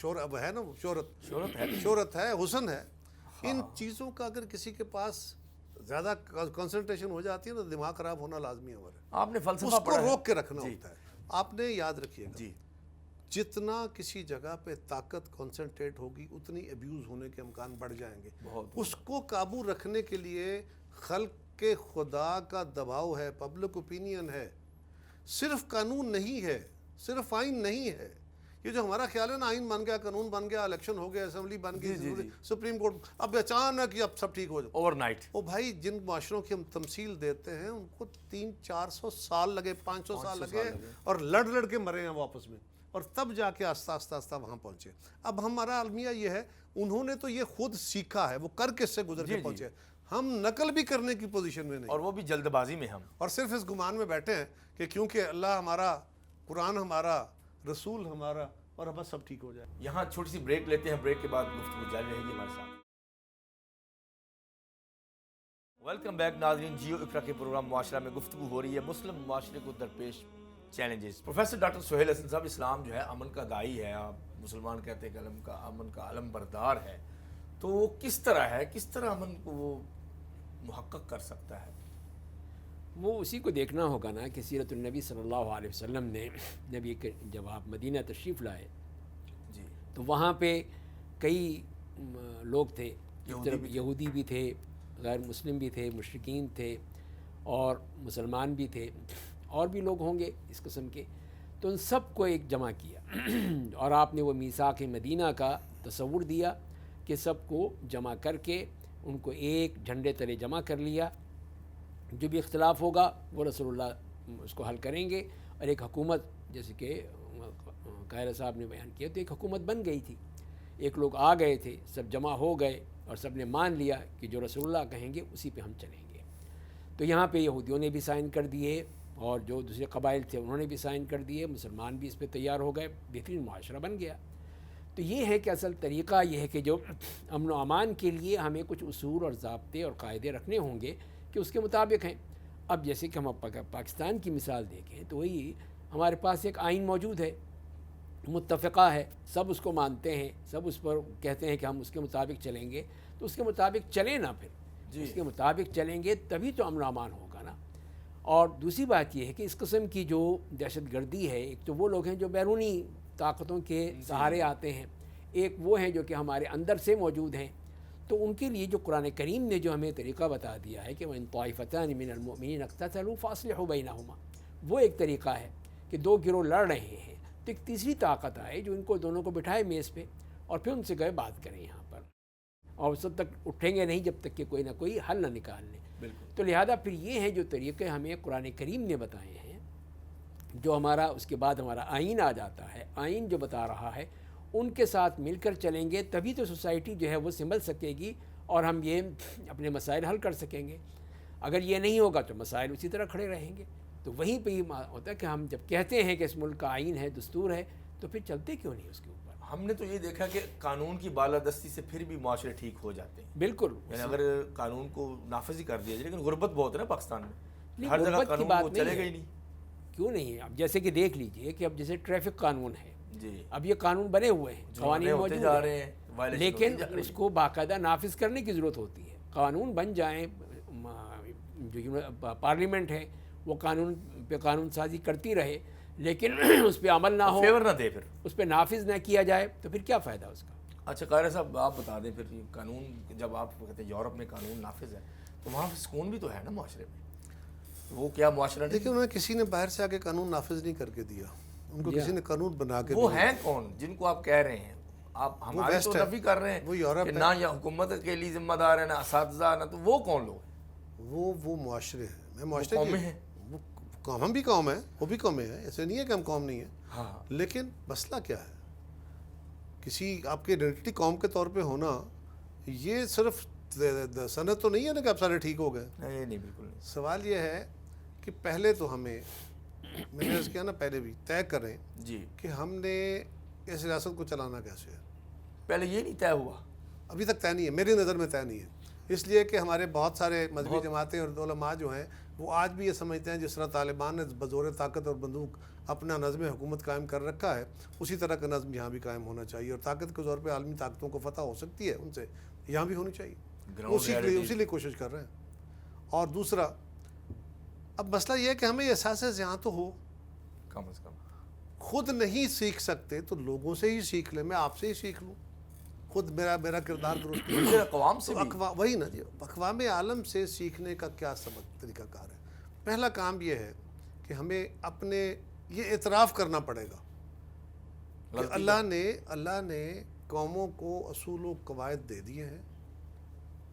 [SPEAKER 3] شہرت ہے نا، شہرت ہے، حسن ہے، ان چیزوں کا اگر کسی کے پاس زیادہ کنسنٹریشن ہو جاتی ہے تو دماغ خراب ہونا لازمی ہے ہمارا۔
[SPEAKER 1] آپ نے فلسفہ
[SPEAKER 3] اس کو
[SPEAKER 1] پڑھا ہے؟
[SPEAKER 3] روک کے رکھنا ہوتا ہے۔ آپ نے یاد رکھیے گا،
[SPEAKER 1] جی،
[SPEAKER 3] جتنا کسی جگہ پہ طاقت کنسنٹریٹ ہوگی اتنی ابیوز ہونے کے امکان بڑھ جائیں گے۔ اس کو قابو رکھنے کے لیے خلق کے خدا کا دباؤ ہے، پبلک اوپینین ہے، صرف قانون نہیں ہے، صرف آئین نہیں ہے۔ یہ جو ہمارا خیال ہے نا، آئین بن گیا، قانون بن گیا، الیکشن ہو گیا، اسمبلی بن گئی، سپریم کورٹ، اب اچانک اب سب ٹھیک ہو جائے
[SPEAKER 1] اوور نائٹ۔
[SPEAKER 3] او بھائی، جن معاشروں کی ہم تمثیل دیتے ہیں ان کو 300-400 سال لگے، 500 سال لگے، اور لڑ کے مرے ہیں وہ آپس میں، اور تب جا کے آستہ وہاں پہنچے۔ اب ہمارا المیہ یہ ہے، انہوں نے تو یہ خود سیکھا ہے، وہ کر کے سے گزر کے پہنچے، ہم نقل بھی کرنے کی پوزیشن میں نہیں،
[SPEAKER 1] اور وہ بھی جلد بازی میں ہم، اور
[SPEAKER 3] صرف اس گمان میں بیٹھے ہیں کہ کیونکہ اللہ ہمارا، قرآن ہمارا، رسول ہمارا، اور بس سب ٹھیک ہو جائے۔
[SPEAKER 1] یہاں چھوٹی سی بریک لیتے ہیں، بریک کے بعد گفتگو جاری رہے گی ہمارے ساتھ۔ ویلکم بیک ناظرین، جیو اقرا کے پروگرام معاشرہ میں گفتگو ہو رہی ہے مسلم معاشرے کو درپیش چیلنجز۔ پروفیسر ڈاکٹر سہیل حسن صاحب، اسلام جو ہے امن کا داعی ہے، آپ مسلمان کہتے ہیں کہ امن کا علم بردار ہے، تو وہ کس طرح ہے، کس طرح امن کو وہ محقق کر سکتا ہے؟
[SPEAKER 2] وہ اسی کو دیکھنا ہوگا نا کہ سیرت النبی صلی اللہ علیہ وسلم نے جب آپ مدینہ تشریف لائے
[SPEAKER 1] جی،
[SPEAKER 2] تو وہاں پہ کئی لوگ تھے، یہودی بھی تھے، غیر مسلم بھی تھے، مشرکین تھے، اور مسلمان بھی تھے، اور بھی لوگ ہوں گے اس قسم کے، تو ان سب کو ایک جمع کیا اور آپ نے وہ میثاق مدینہ کا تصور دیا کہ سب کو جمع کر کے ان کو ایک جھنڈے تلے جمع کر لیا، جو بھی اختلاف ہوگا وہ رسول اللہ اس کو حل کریں گے، اور ایک حکومت، جیسے کہ قاہرہ صاحب نے بیان کیا، تو ایک حکومت بن گئی تھی، ایک لوگ آ گئے تھے، سب جمع ہو گئے اور سب نے مان لیا کہ جو رسول اللہ کہیں گے اسی پہ ہم چلیں گے۔ تو یہاں پہ یہودیوں نے بھی سائن کر دیے، اور جو دوسرے قبائل تھے انہوں نے بھی سائن کر دیے، مسلمان بھی اس پہ تیار ہو گئے، بہترین معاشرہ بن گیا۔ تو یہ ہے کہ اصل طریقہ یہ ہے کہ جو امن و امان کے لیے ہمیں کچھ اصول اور ضابطے اور قاعدے رکھنے ہوں گے کہ اس کے مطابق ہیں۔ اب جیسے کہ ہم پاکستان کی مثال دیکھیں تو وہی ہمارے پاس ایک آئین موجود ہے، متفقہ ہے، سب اس کو مانتے ہیں، سب اس پر کہتے ہیں کہ ہم اس کے مطابق چلیں گے، تو اس کے مطابق چلیں نا، پھر اس کے مطابق چلیں گے تبھی تو امن و امان ہوگا نا۔ اور دوسری بات یہ ہے کہ اس قسم کی جو دہشت گردی ہے، ایک تو وہ لوگ ہیں جو بیرونی طاقتوں کے سہارے آتے ہیں، ایک وہ ہیں جو کہ ہمارے اندر سے موجود ہیں، تو ان کے لیے جو قرآن کریم نے جو ہمیں طریقہ بتا دیا ہے کہ وَإِن طَائِفَتَانِ مِنَ الْمُؤْمِنِينَ اقْتَتَلُوا فَأَصْلِحُوا بَيْنَهُمَا، وہ ایک طریقہ ہے کہ دو گروہ لڑ رہے ہیں تو ایک تیسری طاقت آئے جو ان کو دونوں کو بٹھائے میز پہ، اور پھر ان سے گئے بات کریں یہاں پر، اور اس وقت تک اٹھیں گے نہیں جب تک کہ کوئی نہ کوئی حل نہ نکال لیں۔ تو لہذا پھر یہ ہیں جو طریقے ہمیں قرآن کریم نے بتائے ہیں، جو ہمارا اس کے بعد ہمارا آئین آ جاتا ہے، آئین جو بتا رہا ہے ان کے ساتھ مل کر چلیں گے تبھی تو سوسائٹی جو ہے وہ سنبھل سکے گی اور ہم یہ اپنے مسائل حل کر سکیں گے۔ اگر یہ نہیں ہوگا تو مسائل اسی طرح کھڑے رہیں گے۔ تو وہیں پہ یہ ہوتا ہے کہ ہم جب کہتے ہیں کہ اس ملک کا آئین ہے، دستور ہے، تو پھر چلتے کیوں نہیں اس کے اوپر؟
[SPEAKER 1] ہم نے تو یہ دیکھا کہ قانون کی بالادستی سے پھر بھی معاشرے ٹھیک ہو جاتے ہیں۔
[SPEAKER 2] بالکل،
[SPEAKER 1] یعنی اگر قانون کو نافذ ہی کر دیا جائے، لیکن غربت بہت ہے نا پاکستان میں، ہر جگہ
[SPEAKER 2] غربت کی
[SPEAKER 1] قانون
[SPEAKER 2] بات
[SPEAKER 1] کو چلے گا ہی نہیں۔
[SPEAKER 2] کیوں نہیں ہے؟ اب جیسے کہ دیکھ لیجئے کہ اب جیسے ٹریفک قانون ہے،
[SPEAKER 1] جی،
[SPEAKER 2] اب یہ قانون بنے ہوئے ہیں، قوانین موجود
[SPEAKER 1] جا رہے ہیں،
[SPEAKER 2] ہیں، لیکن اس کو باقاعدہ نافذ کرنے کی ضرورت ہوتی ہے۔ قانون بن جائیں، جو پارلیمنٹ ہے وہ قانون پہ قانون سازی کرتی رہے، لیکن اس پہ عمل نہ ہو،
[SPEAKER 1] فیور نہ دے، پھر
[SPEAKER 2] اس پہ نافذ نہ کیا جائے، تو پھر کیا فائدہ اس کا؟
[SPEAKER 1] اچھا قاہرہ صاحب آپ بتا دیں، پھر قانون جب آپ کہتے ہیں یورپ میں قانون نافذ ہے تو وہاں سکون بھی تو ہے نا معاشرے میں، وہ کیا معاشرہ؟
[SPEAKER 3] لیکن انہیں کسی نے باہر سے آ کے قانون نافذ نہیں کر کے دیا، ان کو کسی نے قانون بنا کے
[SPEAKER 1] وہ ہیں کون جن کو آپ کہہ رہے ہیں آپ ہماری تو نفی کر رہے ہیں
[SPEAKER 3] وہ یورپ
[SPEAKER 1] کہ نہ یہ حکومت کے لیے ذمہ دار ہے، نہ اساتذہ، نہ تو وہ کون لوگ ہیں؟
[SPEAKER 3] وہ معاشرے ہیں. میں معاشرے
[SPEAKER 1] قومیں ہیں.
[SPEAKER 3] وہ قوم، ہم بھی قوم ہیں، وہ بھی قومیں ہیں، ایسے نہیں ہے کہ ہم قوم نہیں ہیں.
[SPEAKER 1] ہاں
[SPEAKER 3] لیکن مسئلہ کیا ہے، کسی آپ کے آئیڈینٹی قوم کے طور پہ ہونا یہ صرف سند تو نہیں ہے نا کہ آپ سارے ٹھیک ہو گئے.
[SPEAKER 1] نہیں بالکل نہیں.
[SPEAKER 3] سوال یہ ہے کہ پہلے تو ہمیں، میں نے عرض کیا نا پہلے بھی، طے کریں
[SPEAKER 1] جی
[SPEAKER 3] کہ ہم نے اس ریاست کو چلانا کیسے ہے.
[SPEAKER 1] پہلے یہ نہیں طے ہوا.
[SPEAKER 3] ابھی تک طے نہیں ہے، میری نظر میں طے نہیں ہے. اس لیے کہ ہمارے بہت سارے مذہبی جماعتیں اور علماء جو ہیں وہ آج بھی یہ سمجھتے ہیں جس طرح طالبان نے بزور طاقت اور بندوق اپنا نظم حکومت قائم کر رکھا ہے، اسی طرح کا نظم یہاں بھی قائم ہونا چاہیے، اور طاقت کے زور پہ عالمی طاقتوں کو فتح ہو سکتی ہے، ان سے یہاں بھی ہونی چاہیے. اسی لیے کوشش کر رہے ہیں. اور دوسرا، اب مسئلہ یہ ہے کہ ہمیں احساس یہاں تو ہو،
[SPEAKER 1] کم از کم
[SPEAKER 3] خود نہیں سیکھ سکتے تو لوگوں سے ہی سیکھ لیں. میں آپ سے ہی سیکھ لوں، خود میرا کردار درست ہے.
[SPEAKER 1] پھر اقوام سے بھی
[SPEAKER 3] وہی نا جی، اقوام عالم سے سیکھنے کا کیا سبق طریقہ کار ہے. پہلا کام یہ ہے کہ ہمیں اپنے یہ اعتراف کرنا پڑے گا کہ اللہ نے قوموں کو اصول و قواعد دے دیے ہیں،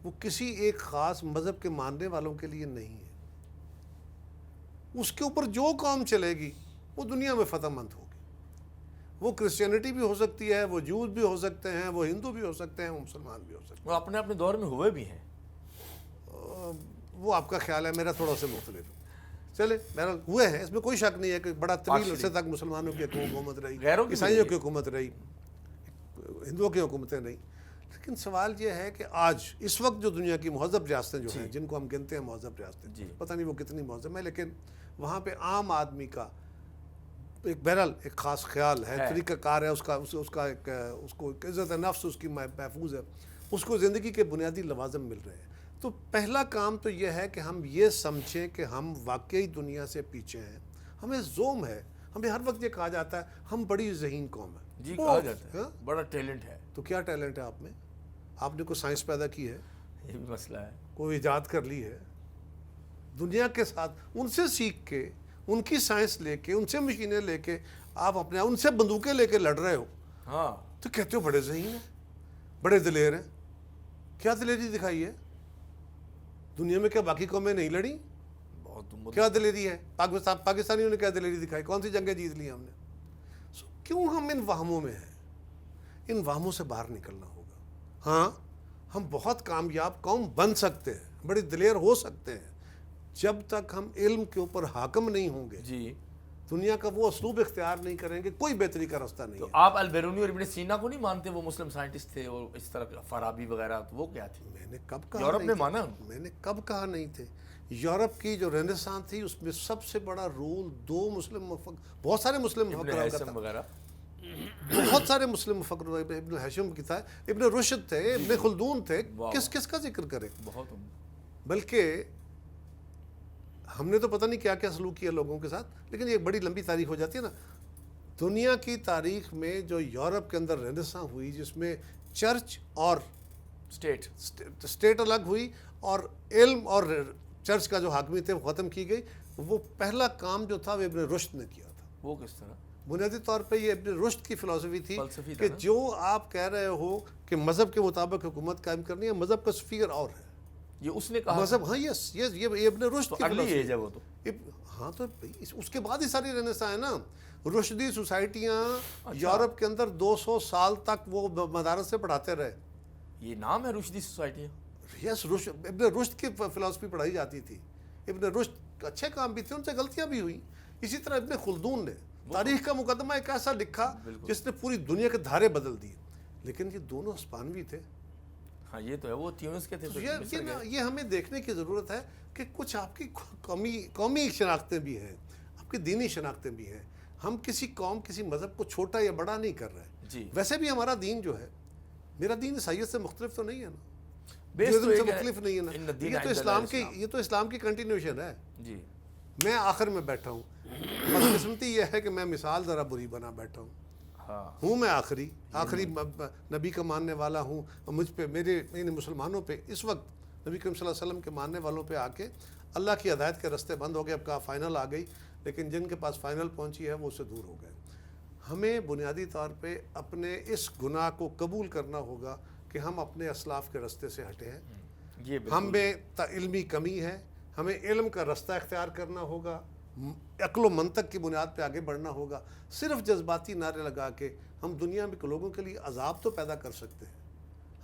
[SPEAKER 3] وہ کسی ایک خاص مذہب کے ماننے والوں کے لیے نہیں ہے. اس کے اوپر جو قوم چلے گی وہ دنیا میں فتح مند ہوگی. وہ کرسچینٹی بھی ہو سکتی ہے، وہ جوز بھی ہو سکتے ہیں، وہ ہندو بھی ہو سکتے ہیں، وہ مسلمان بھی ہو سکتے ہیں.
[SPEAKER 1] وہ اپنے اپنے دور میں ہوئے بھی ہیں.
[SPEAKER 3] وہ آپ کا خیال ہے، میرا تھوڑا سا مختلف ہے. چلے بہرحال ہوئے ہیں، اس میں کوئی شک نہیں ہے کہ بڑا طویل عرصے تک مسلمانوں کی حکومت رہی، عیسائیوں کی حکومت رہی، ہندوؤں کی حکومتیں رہی. لیکن سوال یہ ہے کہ آج اس وقت جو دنیا کی مہذب ریاستیں جو ہیں، جن کو ہم گنتے ہیں مہذب ریاستیں، پتہ نہیں وہ کتنی مہذب ہیں، لیکن وہاں پہ عام آدمی کا بہرحال ایک خاص خیال ہے، طریقہ کار ہے، اس کو ایک عزت نفس اس کی محفوظ ہے، اس کو زندگی کے بنیادی لوازم مل رہے ہیں. تو پہلا کام تو یہ ہے کہ ہم یہ سمجھیں کہ ہم واقعی دنیا سے پیچھے ہیں. ہمیں زوم ہے، ہمیں ہر وقت یہ کہا جاتا ہے ہم بڑی ذہین قوم ہے.
[SPEAKER 1] جی کہا جاتا ہے بڑا ٹیلنٹ ہے.
[SPEAKER 3] تو کیا ٹیلنٹ ہے آپ میں؟ آپ نے کوئی سائنس پیدا کی ہے؟
[SPEAKER 1] یہ بھی مسئلہ ہے.
[SPEAKER 3] کوئی ایجاد کر لی ہے؟ دنیا کے ساتھ ان سے سیکھ کے، ان کی سائنس لے کے، ان سے مشینیں لے کے آپ اپنے ان سے بندوقیں لے کے لڑ رہے ہو.
[SPEAKER 1] ہاں
[SPEAKER 3] تو کہتے ہو بڑے ذہین ہیں، بڑے دلیر ہیں. کیا دلیری دکھائی ہے دنیا میں؟ کیا باقی قومیں نہیں لڑیں؟
[SPEAKER 1] بہت
[SPEAKER 3] کیا دلیری ہے؟ پاکستانیوں نے کیا دلیری دکھائی؟ کون سی جنگیں جیت لی ہم نے؟ کیوں ہم ان وہموں میں ہیں؟ ان وہموں سے باہر نکلنا ہوگا. ہاں ہم بہت کامیاب قوم بن سکتے ہیں، بڑے دلیر ہو سکتے ہیں، جب تک ہم علم کے اوپر حاکم نہیں ہوں گے،
[SPEAKER 1] جی
[SPEAKER 3] دنیا کا وہ اسلوب اختیار نہیں کریں گے، کوئی بہتری کا راستہ نہیں
[SPEAKER 1] تو
[SPEAKER 3] ہے.
[SPEAKER 1] آپ البیرونی اور ابن سینا کو نہیں مانتے؟ وہ مسلم سائنٹسٹ تھے اور اس طرح فارابی وغیرہ، تو وہ کیا تھی؟
[SPEAKER 3] میں نے کب کہا
[SPEAKER 1] یورپ
[SPEAKER 3] نہیں
[SPEAKER 1] نے
[SPEAKER 3] تھے؟
[SPEAKER 1] مانا.
[SPEAKER 3] میں نے کب کہا نہیں تھے؟ یورپ کی جو رینیسان تھی اس میں سب سے بڑا رول دو مسلم بہت سارے مسلم مفکروں کا تھا،
[SPEAKER 1] وغیرہ
[SPEAKER 3] بہت سارے مسلم مفکر، ابن حشم کی تھا، ابن رشد تھے، ابن خلدون تھے. کس کا ذکر کریں؟
[SPEAKER 1] بہت.
[SPEAKER 3] بلکہ ہم نے تو پتہ نہیں کیا کیا سلوک کیا لوگوں کے ساتھ، لیکن یہ بڑی لمبی تاریخ ہو جاتی ہے نا. دنیا کی تاریخ میں جو یورپ کے اندر رینیساں ہوئی، جس میں چرچ اور اسٹیٹ الگ ہوئی اور علم اور چرچ کا جو حاکمیت ہے وہ ختم کی گئی، وہ پہلا کام جو تھا وہ ابن رشد نے کیا تھا.
[SPEAKER 1] وہ کس طرح؟
[SPEAKER 3] بنیادی طور پہ یہ ابن رشد کی فلسفی تھی کہ جو آپ کہہ رہے ہو کہ مذہب کے مطابق حکومت قائم کرنی ہے، مذہب کا فگر اور ہے.
[SPEAKER 1] یہ اس نے کہا
[SPEAKER 3] مذہب، ہاں یس یہ ابن رشد کی
[SPEAKER 1] اگلی ایج ہے وہ تو.
[SPEAKER 3] ہاں تو اس کے بعد ہی ساری رینیساں ہیں نا. رشدی سوسائٹیاں یورپ کے اندر 200 سال تک وہ مدارس سے پڑھاتے رہے.
[SPEAKER 1] یہ نام ہے رشدی سوسائٹیاں؟
[SPEAKER 3] یس، ابن رشد کی فلسفی پڑھائی جاتی تھی. ابن رشد اچھے کام بھی تھے، ان سے غلطیاں بھی ہوئی. اسی طرح ابن خلدون نے تاریخ کا مقدمہ ایک ایسا لکھا جس نے پوری دنیا کے دھارے بدل دیے. لیکن یہ دونوں اسپانوی تھے.
[SPEAKER 1] ہاں یہ تو ہے، وہ تیونس کے تھے.
[SPEAKER 3] یہ ہمیں دیکھنے کی ضرورت ہے کہ کچھ آپ کی قومی شناختیں بھی ہیں، آپ کی دینی شناختیں بھی ہیں. ہم کسی قوم، کسی مذہب کو چھوٹا یا بڑا نہیں کر رہے. ویسے بھی ہمارا دین جو ہے، میرا دین عیسائیت سے مختلف تو نہیں ہے نا، سے مختلف نہیں ہے نا. یہ تو اسلام کی کنٹینیوشن ہے.
[SPEAKER 1] جی
[SPEAKER 3] میں آخر میں بیٹھا ہوں، بدقسمتی یہ ہے کہ میں مثال ذرا بری بنا بیٹھا ہوں. میں آخری نبی کا ماننے والا ہوں. مجھ پہ میرے مسلمانوں پہ اس وقت نبی کریم صلی اللہ علیہ وسلم کے ماننے والوں پہ آ کے اللہ کی ہدایت کے راستے بند ہو گئے. اب کہا فائنل آ گئی، لیکن جن کے پاس فائنل پہنچی ہے وہ اس سے دور ہو گئے. ہمیں بنیادی طور پہ اپنے اس گناہ کو قبول کرنا ہوگا کہ ہم اپنے اسلاف کے رستے سے ہٹے ہیں.
[SPEAKER 1] یہ
[SPEAKER 3] ہم میں علمی کمی ہے. ہمیں علم کا رستہ اختیار کرنا ہوگا, عقل و منطق کی بنیاد پہ آگے بڑھنا ہوگا. صرف جذباتی نعرے لگا کے ہم دنیا میں لوگوں کے لیے عذاب تو پیدا کر سکتے ہیں,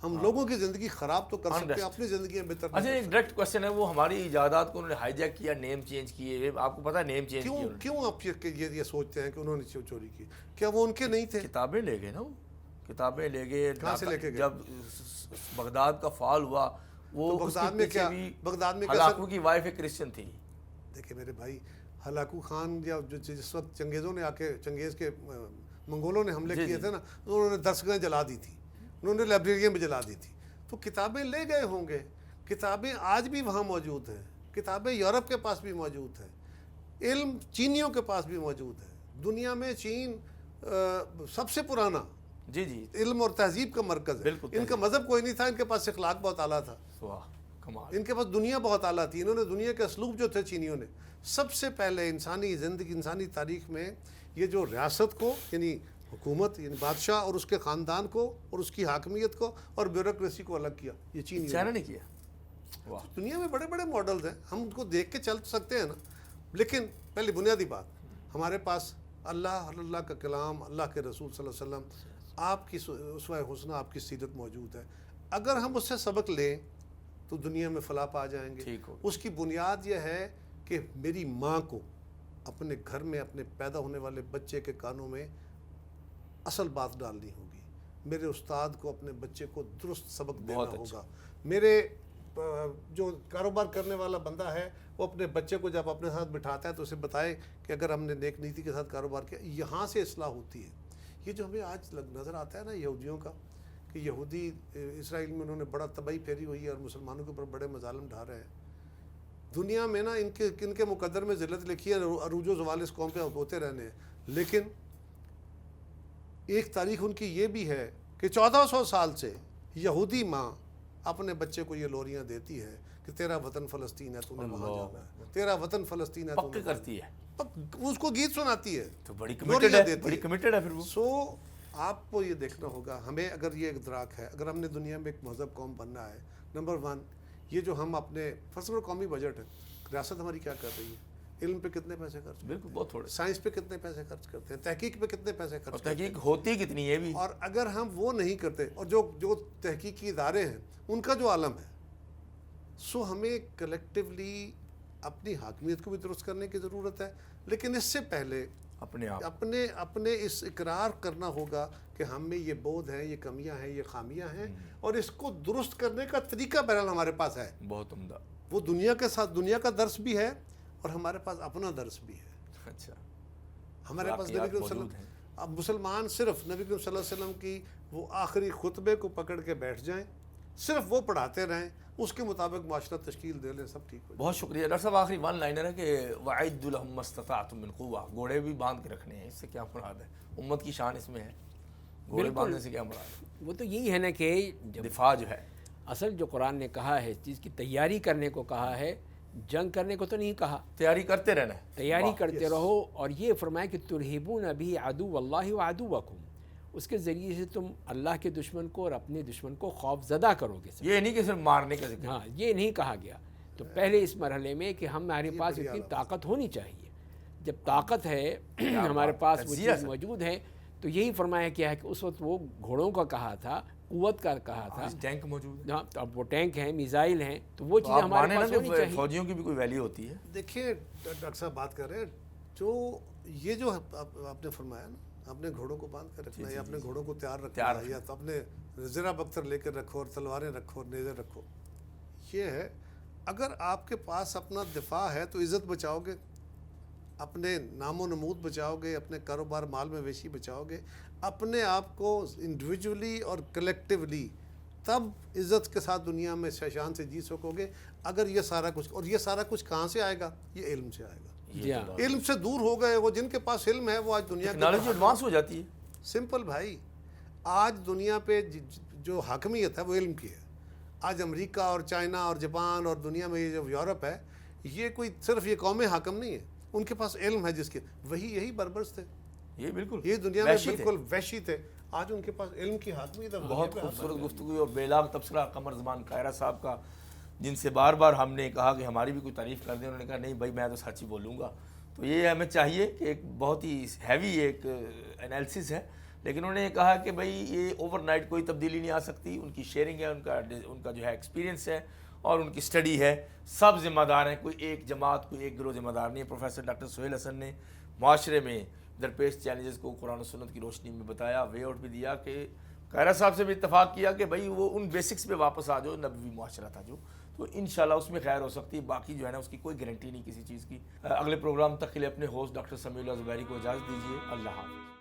[SPEAKER 3] ہم لوگوں کی زندگی خراب تو کر سکتے ہیں, اپنی زندگی میں بہتر.
[SPEAKER 1] اچھا ایک ڈائریکٹ کوشچن ہے, وہ ہماری ایجادات کو انہوں نے ہائی جیک کیا, نیم چینج کیے, آپ کو پتہ ہے نیم چینج کیے.
[SPEAKER 3] کیوں آپ یہ سوچتے ہیں کہ انہوں نے چوری کی؟ کیا وہ ان کے نہیں تھے؟
[SPEAKER 1] کتابیں لے گئے نا, وہ کتابیں لے گئے.
[SPEAKER 3] کہاں سے لے کے گئے؟
[SPEAKER 1] جب بغداد کا فال ہوا, وہ
[SPEAKER 3] بغداد میں کیا, بغداد میں
[SPEAKER 1] ہلاکو کی وائف ایک کرسچن تھی.
[SPEAKER 3] دیکھیں میرے بھائی, ہلاکو خان یا جس وقت چنگیزوں نے آ کے, چنگیز کے منگولوں نے حملے کیے تھے نا, انہوں نے درسگاہیں جلا دی تھی, انہوں نے لائبریریاں بھی جلا دی تھی. تو کتابیں لے گئے ہوں گے, کتابیں آج بھی وہاں موجود ہیں, کتابیں یورپ کے پاس بھی موجود ہیں, علم چینیوں کے پاس بھی موجود ہے. دنیا میں چین سب سے پرانا
[SPEAKER 1] جی جی
[SPEAKER 3] علم اور تہذیب کا مرکز ہے. ان کا مذہب کوئی نہیں تھا, ان کے پاس اخلاق بہت اعلیٰ تھا, ان کے پاس دنیا بہت اعلیٰ تھی. انہوں نے دنیا کے اسلوب جو تھے چینیوں نے, سب سے پہلے انسانی زندگی, انسانی تاریخ میں یہ جو ریاست کو, یعنی حکومت, یعنی بادشاہ اور اس کے خاندان کو اور اس کی حاکمیت کو اور بیوروکریسی کو الگ کیا, یہ
[SPEAKER 1] چائنا نے کیا.
[SPEAKER 3] دنیا میں بڑے بڑے ماڈلز ہیں, ہم ان کو دیکھ کے چل سکتے ہیں نا. لیکن پہلی بنیادی بات, ہمارے پاس اللہ کا کلام, اللہ کے رسول صلی اللہ علیہ وسلم, آپ کی اسوہ حسنہ, آپ کی سیرت موجود ہے. اگر ہم اس سے سبق لیں تو دنیا میں فلاح پا جائیں گے. اس کی بنیاد یہ ہے کہ میری ماں کو اپنے گھر میں اپنے پیدا ہونے والے بچے کے کانوں میں اصل بات ڈالنی ہوگی, میرے استاد کو اپنے بچے کو درست سبق دینا ہوگا. میرے جو کاروبار کرنے والا بندہ ہے, وہ اپنے بچے کو جب اپنے ساتھ بٹھاتا ہے تو اسے بتائے کہ اگر ہم نے نیک نیتی کے ساتھ کاروبار کیا, یہاں سے اصلاح ہوتی ہے. یہ جو ہمیں آج نظر آتا ہے نا یہودیوں کا, کہ یہودی اسرائیل میں انہوں نے بڑا تباہی پھیری ہوئی ہے اور مسلمانوں کے اوپر بڑے مظالم ڈھا رہے ہیں. دنیا میں نا ان کے مقدر میں ذلت لکھی ہے, عروج و زوال اس قوم پہ ہوتے رہنے ہیں. لیکن ایک تاریخ ان کی یہ بھی ہے کہ 1400 سال سے یہودی ماں اپنے بچے کو یہ لوریاں دیتی ہے کہ تیرا وطن فلسطین ہے, تو نے وہاں جانا ہے, تیرا وطن فلسطین ہے,
[SPEAKER 1] پکے کرتی ہے,
[SPEAKER 3] اس کو گیت سناتی ہے,
[SPEAKER 1] تو بڑی کمیٹڈ ہے, بڑی کمیٹڈ ہے. پھر وہ
[SPEAKER 3] سو آپ کو یہ دیکھنا ہوگا, ہمیں اگر یہ ادراک ہے, اگر ہم نے دنیا میں ایک مہذب قوم بننا ہے, نمبر 1 یہ جو ہم اپنے فرض کرو قومی بجٹ ہے, ریاست ہماری کیا کر رہی ہے, علم پہ کتنے پیسے خرچ,
[SPEAKER 1] بالکل بہت تھوڑے,
[SPEAKER 3] سائنس پہ کتنے پیسے خرچ کرتے ہیں, تحقیق پہ کتنے پیسے خرچ کرتے ہیں,
[SPEAKER 1] تحقیق ہوتی کتنی ہے بھی,
[SPEAKER 3] اور اگر ہم وہ نہیں کرتے, اور جو تحقیقی ادارے ہیں ان کا جو عالم ہے, سو ہمیں کلیکٹیولی اپنی حاکمیت کو بھی درست کرنے کی ضرورت ہے. لیکن اس سے پہلے اپنے اس اقرار کرنا ہوگا کہ ہم میں یہ بودھ ہیں, یہ کمیاں ہیں, یہ خامیاں ہیں, اور اس کو درست کرنے کا طریقہ بہرحال ہمارے پاس ہے.
[SPEAKER 1] بہت عمدہ.
[SPEAKER 3] وہ دنیا کے ساتھ دنیا کا درس بھی ہے اور ہمارے پاس اپنا درس بھی ہے.
[SPEAKER 1] اچھا,
[SPEAKER 3] ہمارے پاس نبی کریم صلی اللہ علیہ وسلم, اب مسلمان صرف نبی کریم صلی اللہ علیہ وسلم کی وہ آخری خطبے کو پکڑ کے بیٹھ جائیں, صرف وہ پڑھاتے رہیں, اس کے مطابق معاشرہ تشکیل دے لیں, سب ٹھیک ہو جائے.
[SPEAKER 1] بہت شکریہ ڈاکٹر صاحب. آخری ون لائنر ہے کہ وَأَعِدُّوا لَهُم مَّا اسْتَطَعْتُم مِّن قُوَّةٍ, گھوڑے بھی باندھ کے رکھنے ہیں, اس سے کیا مراد ہے؟ امت کی شان اس میں ہے, گھوڑے باندھنے سے کیا مراد ہے؟
[SPEAKER 2] وہ تو یہی ہے نا کہ
[SPEAKER 1] دفاع جو ہے,
[SPEAKER 2] اصل جو قرآن نے کہا ہے, چیز کی تیاری کرنے کو کہا ہے, جنگ کرنے کو تو نہیں کہا.
[SPEAKER 1] تیاری کرتے رہنا ہے,
[SPEAKER 2] تیاری کرتے رہو. اور یہ فرمایا کہ ترہبون بہ عدو اللہ وعدوکم, اس کے ذریعے سے تم اللہ کے دشمن کو اور اپنے دشمن کو خوف زدہ کرو گے.
[SPEAKER 1] یہ نہیں کہ صرف مارنے کا ذکر,
[SPEAKER 2] ہاں یہ نہیں کہا گیا. تو پہلے اس مرحلے میں کہ ہمارے پاس اتنی طاقت ہونی چاہیے. جب طاقت ہے, ہمارے پاس وہ چیز موجود ہے, تو یہی فرمایا کیا ہے کہ اس وقت وہ گھوڑوں کا کہا تھا, قوت کا کہا تھا,
[SPEAKER 1] ٹینک موجود ہے.
[SPEAKER 2] ہاں اب وہ ٹینک ہیں, میزائل ہیں, تو وہ چیزیں ہمارے پاس ہونی چاہیے.
[SPEAKER 1] فوجیوں کی بھی کوئی ویلیو ہوتی ہے.
[SPEAKER 3] دیکھیے ڈاکٹر صاحب بات کر رہے ہیں, یہ جو آپ نے فرمایا نا, اپنے گھوڑوں کو باندھ کر رکھنا, یا اپنے گھوڑوں کو تیار رکھنا, یا تو اپنے زرہ بختر لے کر رکھو اور تلواریں رکھو اور نیزے رکھو. یہ ہے, اگر آپ کے پاس اپنا دفاع ہے تو عزت بچاؤ گے, اپنے نام و نمود بچاؤ گے, اپنے کاروبار مال میں ویشی بچاؤ گے, اپنے آپ کو انڈیویجولی اور کلیکٹیولی, تب عزت کے ساتھ دنیا میں شان سے جی سکو گے. اگر یہ سارا کچھ, اور یہ سارا کچھ کہاں سے آئے گا؟ یہ علم سے آئے گا. علم سے دور ہو گئے وہ, جن کے پاس علم ہے وہ آج دنیا
[SPEAKER 1] ٹیکنالوجی ایڈوانس ہو جاتی ہے.
[SPEAKER 3] سمپل بھائی, آج دنیا پہ جو حاکمیت ہے وہ علم کی ہے. آج امریکہ اور چائنا اور جاپان اور دنیا میں یہ جو یورپ ہے, یہ کوئی صرف یہ قومیں حاکم نہیں ہے, ان کے پاس علم ہے جس کے, وہی یہی بربرس تھے.
[SPEAKER 1] یہ بالکل
[SPEAKER 3] یہ دنیا میں بالکل وحشی تھے. آج ان کے پاس علم کی حاکمیت ہے.
[SPEAKER 1] بہت خوبصورت گفتگو اور بے لاگ تبصرہ قمر زمان قاہرہ صاحب کا، جن سے بار بار ہم نے کہا کہ ہماری بھی کوئی تعریف کر دیں. انہوں نے کہا نہیں بھائی میں تو سچ ہی بولوں گا. تو یہ ہمیں چاہیے کہ ایک بہت ہی ہیوی ایک انالیسس ہے، لیکن انہوں نے کہا کہ بھائی یہ اوور نائٹ کوئی تبدیلی نہیں آ سکتی. ان کی شیئرنگ ہے، ان کا جو ہے ایکسپیرینس ہے اور ان کی اسٹڈی ہے. سب ذمہ دار ہیں، کوئی ایک جماعت کوئی ایک گروہ ذمہ دار نہیں ہے. پروفیسر ڈاکٹر سہیل حسن نے معاشرے میں درپیش چیلنجز کو قرآن و سنت کی روشنی میں بتایا، وے آؤٹ بھی دیا. کہ قاہرہ صاحب سے بھی اتفاق کیا کہ بھائی وہ ان بیسکس پہ واپس آ جاؤ، نبوی معاشرہ تھا جو، تو انشاءاللہ اس میں خیر ہو سکتی ہے. باقی جو ہے نا اس کی کوئی گارنٹی نہیں کسی چیز کی. اگلے پروگرام تک کے لیے اپنے ہوسٹ ڈاکٹر سمیع اللہ زبیری کو اجازت دیجیے. اللہ حافظ.